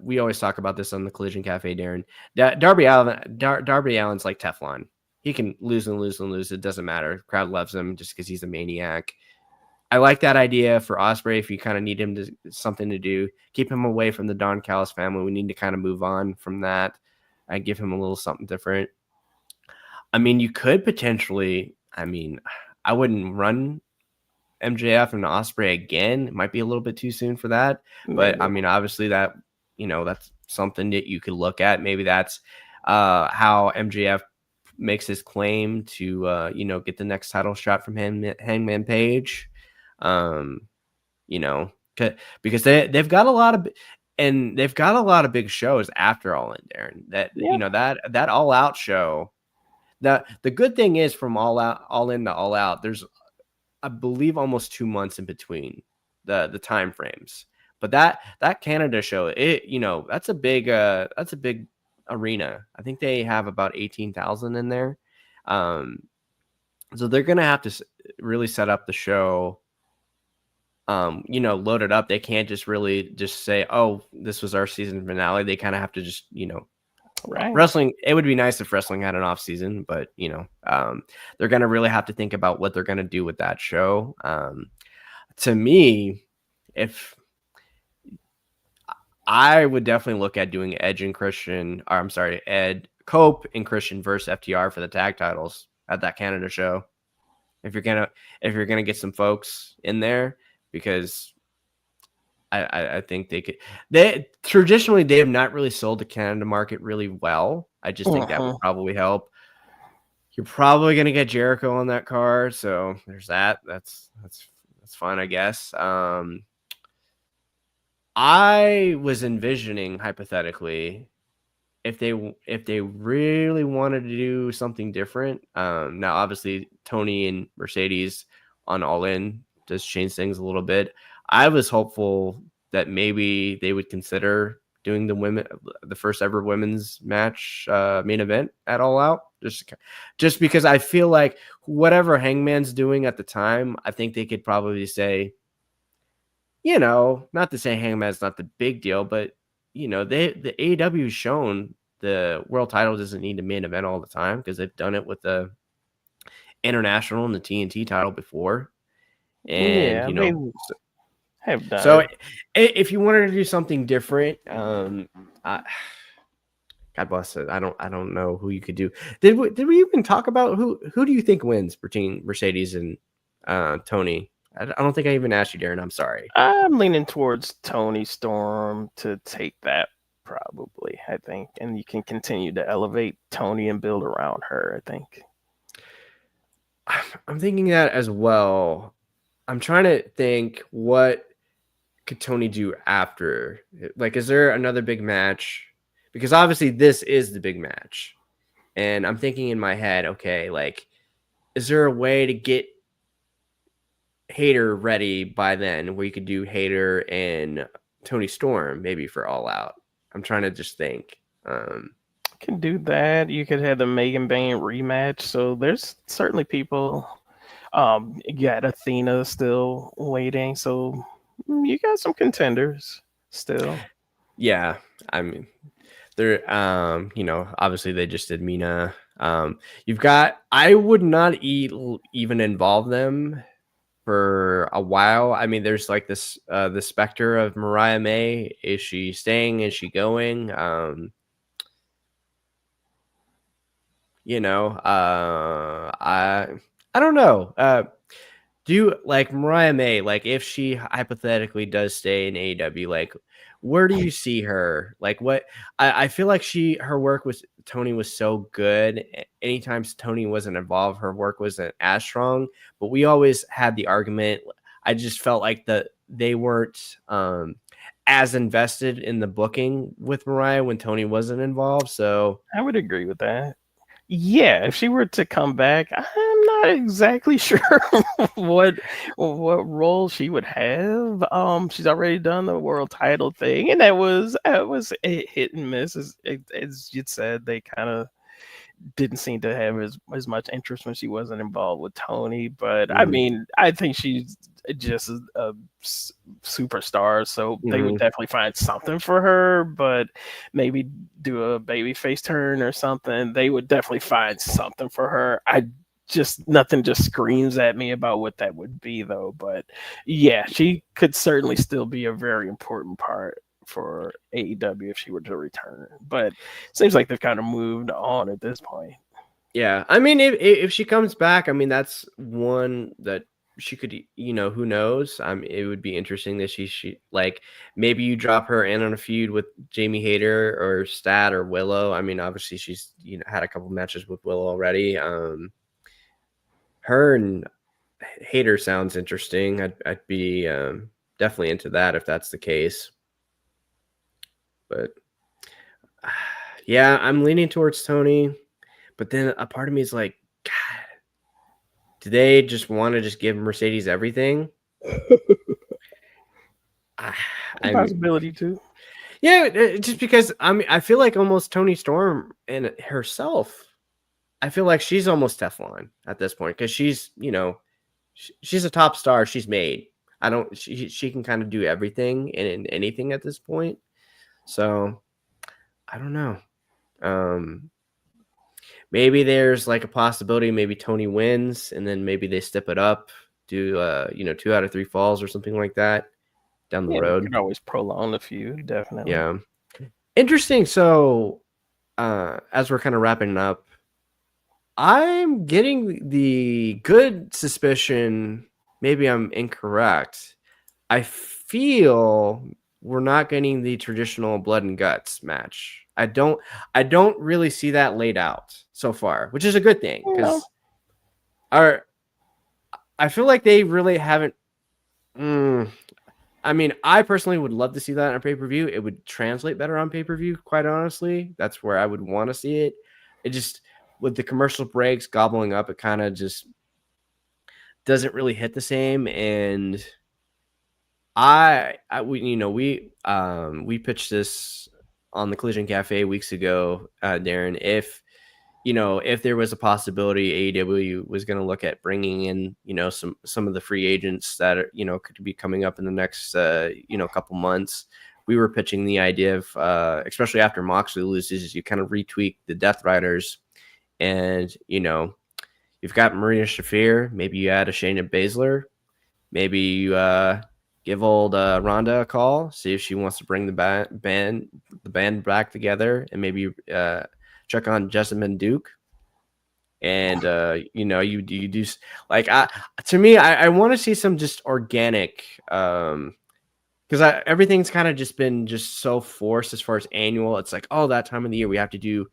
we always talk about this on the Collision Cafe, Darren. Darby Allin's like Teflon. He can lose and lose and lose. It doesn't matter. The crowd loves him just because he's a maniac. I like that idea for Osprey. If you kind of need him to something to do, keep him away from the Don Callis family. We need to kind of move on from that and give him a little something different. I mean, you could potentially. I mean, I wouldn't run MJF and Osprey again. It might be a little bit too soon for that, but I mean, obviously that's something that you could look at. Maybe that's how MJF makes his claim to get the next title shot from Hangman Page. Because they've got a lot of big shows after All In, Darren. That All Out show. The good thing is from All In to All Out, there's I believe almost 2 months in between the time frames. But that Canada show, that's a big arena. I think they have about 18,000 in there. So they're gonna have to really set up the show. Load it up. They can't just say, "Oh, this was our season finale." They kind of have to just, right. Wrestling. It would be nice if wrestling had an off season, but they're gonna really have to think about what they're gonna do with that show. To me, if I would definitely look at doing Ed Cope and Christian versus FTR for the tag titles at that Canada show. If you're gonna get some folks in there, because I think they could. They have not really sold the Canada market really well. I just think that would probably help. You're probably gonna get Jericho on that card, so there's that. That's fine, I guess. I was envisioning hypothetically if they really wanted to do something different. Now obviously Tony and Mercedes on All In does change things a little bit. I was hopeful that maybe they would consider doing the first ever women's match main event at All Out, just because I feel like whatever Hangman's doing at the time, I think they could probably say, not to say Hangman's not the big deal, but the AEW's shown the world title doesn't need a main event all the time because they've done it with the international and the TNT title before. And they have done so it. If you wanted to do something different, God bless it. I don't know who you could do. Did we even talk about who do you think wins between Mercedes and Tony? I don't think I even asked you, Darren. I'm sorry. I'm leaning towards Tony Storm to take that, probably, I think. And you can continue to elevate Tony and build around her, I think. I'm thinking that as well. I'm trying to think, what could Tony do after? Like, is there another big match? Because obviously this is the big match. And I'm thinking in my head, okay, like, is there a way to get Hayter ready by then where you could do Hayter and Tony Storm maybe for All Out? I'm trying to just think. Can do that. You could have the Megan Bayne rematch. So there's certainly people. You got Athena still waiting. So you got some contenders still. Yeah, I mean, they're obviously they just did Mina. You've got. I would not even involve them for a while. I mean, there's like this the specter of Mariah May. Is she staying? Is she going? You know, I don't know. Do you like Mariah May? Like, if she hypothetically does stay in AEW, like, where do you see her? Like, what? I feel like her work with Tony was so good. Anytime Tony wasn't involved, her work wasn't as strong. But we always had the argument. I just felt like they weren't as invested in the booking with Mariah when Tony wasn't involved. So I would agree with that. Yeah, if she were to come back, I'm not exactly sure what what role she would have. She's already done the world title thing, and that was a hit and miss. As you'd said, they kind of didn't seem to have as much interest when she wasn't involved with Tony. But I mean, I think she's just superstar, so they would definitely find something for her. But maybe do a babyface turn or something. They would definitely find something for her. Nothing just screams at me about what that would be though. But yeah, she could certainly still be a very important part for AEW if she were to return. But it seems like they've kind of moved on at this point. yeah, I mean, if she comes back, I mean, that's one that she could, who knows? It would be interesting that she like maybe you drop her in on a feud with Jamie Hayter or Stat or Willow. I mean, obviously she's had a couple matches with Willow already. Her and Hayter sounds interesting. I'd be definitely into that if that's the case. But yeah, I'm leaning towards Tony, but then a part of me is like, God, do they just want to just give Mercedes everything? Possibility too. Yeah, just because I feel like almost Tony Storm and herself, I feel like she's almost Teflon at this point because she's she's a top star. She's made. She can kind of do everything and anything at this point. So I don't know. Maybe there's like a possibility. Maybe Tony wins, and then maybe they step it up, do 2 out of 3 falls or something like that down the road. You can always prolong the feud, definitely. Yeah, interesting. So, as we're kind of wrapping up, I'm getting the good suspicion. Maybe I'm incorrect. I feel we're not getting the traditional blood and guts match. I don't really see that laid out so far, which is a good thing because I feel like they really haven't. I mean, I personally would love to see that on pay-per-view. It would translate better on pay-per-view, quite honestly. That's where I would want to see it. It just, with the commercial breaks gobbling up, it kind of just doesn't really hit the same. And we pitched this on the Collision Cafe weeks ago, Darren. If there was a possibility AEW was going to look at bringing in, some of the free agents that are, could be coming up in the next, couple months, we were pitching the idea of, especially after Moxley loses, you kind of retweak the Death Riders, and you've got Marina Shafir. Maybe you add a Shayna Baszler. Maybe you give old Rhonda a call, see if she wants to bring the band back together, and maybe check on Jessamine Duke. And you do like to me, I want to see some just organic, because everything's kind of just been just so forced as far as annual. It's like, oh, that time of the year we have to do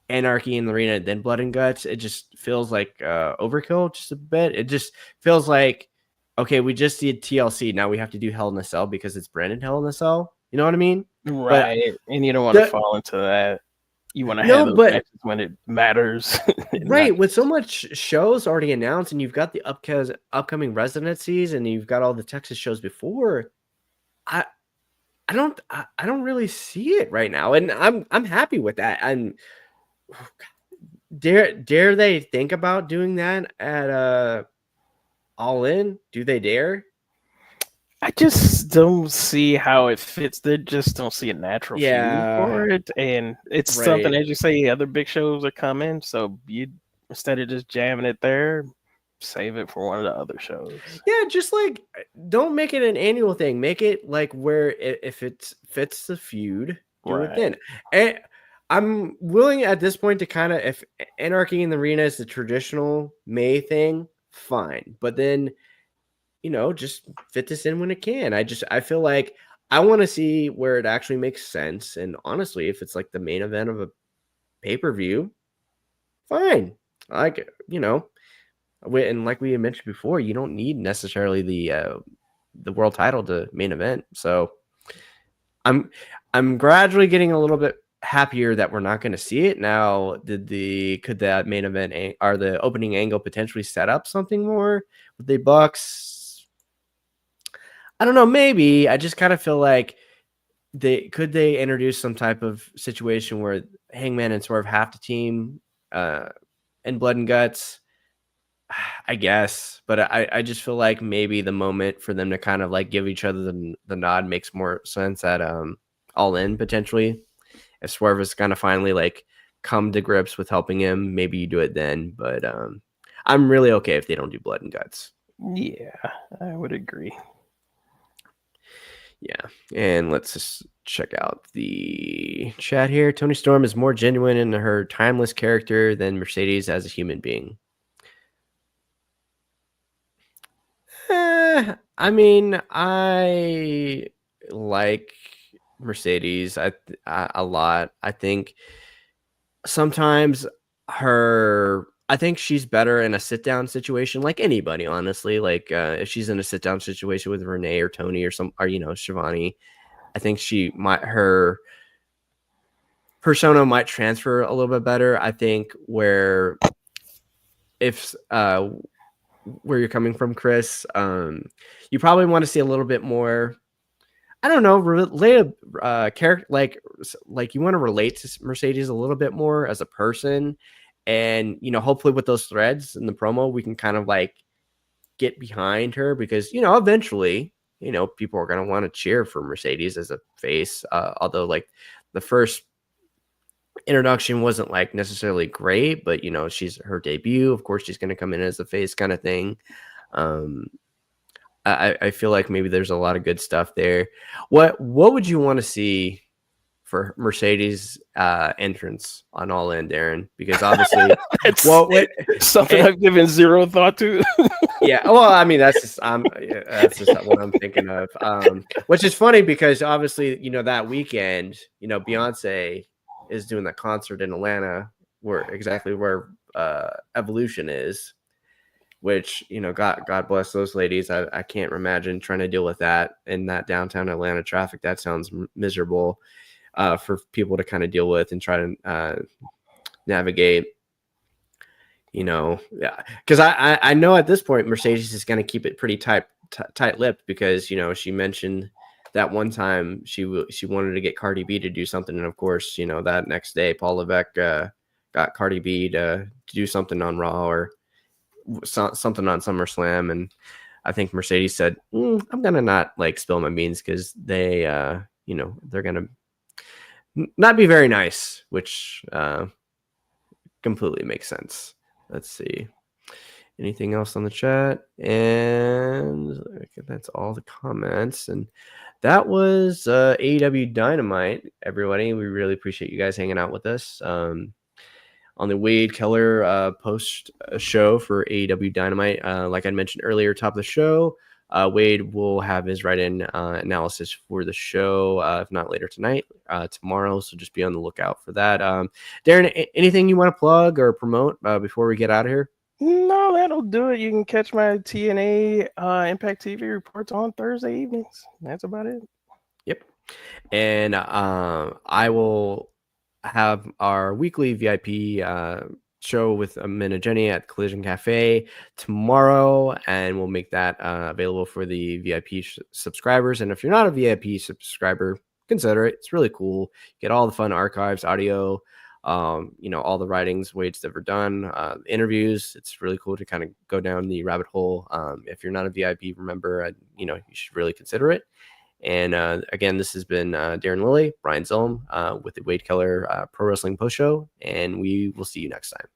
Anarchy in the Arena, then Blood and Guts. It just feels like overkill just a bit. It just feels like, okay, we just did TLC. Now we have to do Hell in a Cell because it's branded Hell in a Cell. You know what I mean? Right. And you don't want to fall into that. You want to have those matches when it matters. Right. With so much shows already announced, and you've got the upcoming residencies, and you've got all the Texas shows before, I don't really see it right now. And I'm happy with that. And dare they think about doing that at All In? Do they dare? I just don't see how it fits. They just don't see a natural feud for it. And it's something, as you say, other big shows are coming. So you, instead of just jamming it there, save it for one of the other shows. Yeah, just like, don't make it an annual thing. Make it like where if it fits the feud, do it then. And I'm willing at this point to kind of, if Anarchy in the Arena is the traditional May thing, fine. But then, just fit this in when it can. I feel like I want to see where it actually makes sense. And honestly, if it's like the main event of a pay-per-view, fine. Like, and like we had mentioned before, you don't need necessarily the world title to main event. So I'm gradually getting a little bit happier that we're not going to see it now. Could that main event or the opening angle potentially set up something more with the Bucks? I don't know. Maybe. I just kind of feel like they introduce some type of situation where Hangman and Swerve have to team in Blood and Guts. I guess, but I just feel like maybe the moment for them to kind of like give each other the nod makes more sense at All In potentially. If Swerve is kind of finally like come to grips with helping him, maybe you do it then. But I'm really okay if they don't do Blood and Guts. Yeah, I would agree. Yeah, and let's just check out the chat here. Toni Storm is more genuine in her timeless character than Mercedes as a human being. I mean, I like Mercedes a lot. I think sometimes I think she's better in a sit down situation, like anybody, honestly. Like if she's in a sit down situation with Renee or Tony or Shivani, I think her persona might transfer a little bit better. I think where you're coming from, Chris, you probably want to see a little bit more. I don't know, relate character like you want to relate to Mercedes a little bit more as a person, and hopefully with those threads in the promo we can kind of like get behind her because eventually people are gonna want to cheer for Mercedes as a face. Although like the first introduction wasn't like necessarily great, but she's her debut. Of course, she's gonna come in as a face kind of thing. I feel like maybe there's a lot of good stuff there. What would you want to see for Mercedes entrance on All In, Darren? Because obviously, something I've given zero thought to. Yeah, well, I mean that's just what I'm thinking of. Which is funny because obviously that weekend, Beyonce is doing that concert in Atlanta, where Evolution is. Which God bless those ladies. I can't imagine trying to deal with that in that downtown Atlanta traffic. That sounds miserable for people to kind of deal with and try to navigate. Yeah, because I know at this point Mercedes is going to keep it pretty tight-lipped because she mentioned that one time she wanted to get Cardi B to do something, and of course that next day Paul Levesque got Cardi B to do something on Raw or something on SummerSlam, and I think Mercedes said, I'm gonna not like spill my beans because they they're gonna not be very nice, which completely makes sense. Let's see, anything else on the chat? And that's all the comments, and that was AEW Dynamite, everybody. We really appreciate you guys hanging out with us on the Wade Keller post show for AEW Dynamite. Like I mentioned earlier, top of the show, Wade will have his write-in analysis for the show, if not later tonight, tomorrow. So just be on the lookout for that. Darren, anything you want to plug or promote before we get out of here? No, that'll do it. You can catch my TNA Impact TV reports on Thursday evenings. That's about it. Yep. And I will have our weekly VIP show with Min and Jenny at Collision Cafe tomorrow, and we'll make that available for the VIP subscribers. And if you're not a VIP subscriber, consider it. It's really cool. Get all the fun archives, audio, all the writings Wade's ever done, interviews. It's really cool to kind of go down the rabbit hole. If you're not a VIP member, you should really consider it. And again, this has been Darrin Lilly, Brian Zilem with the Wade Keller Pro Wrestling Post Show, and we will see you next time.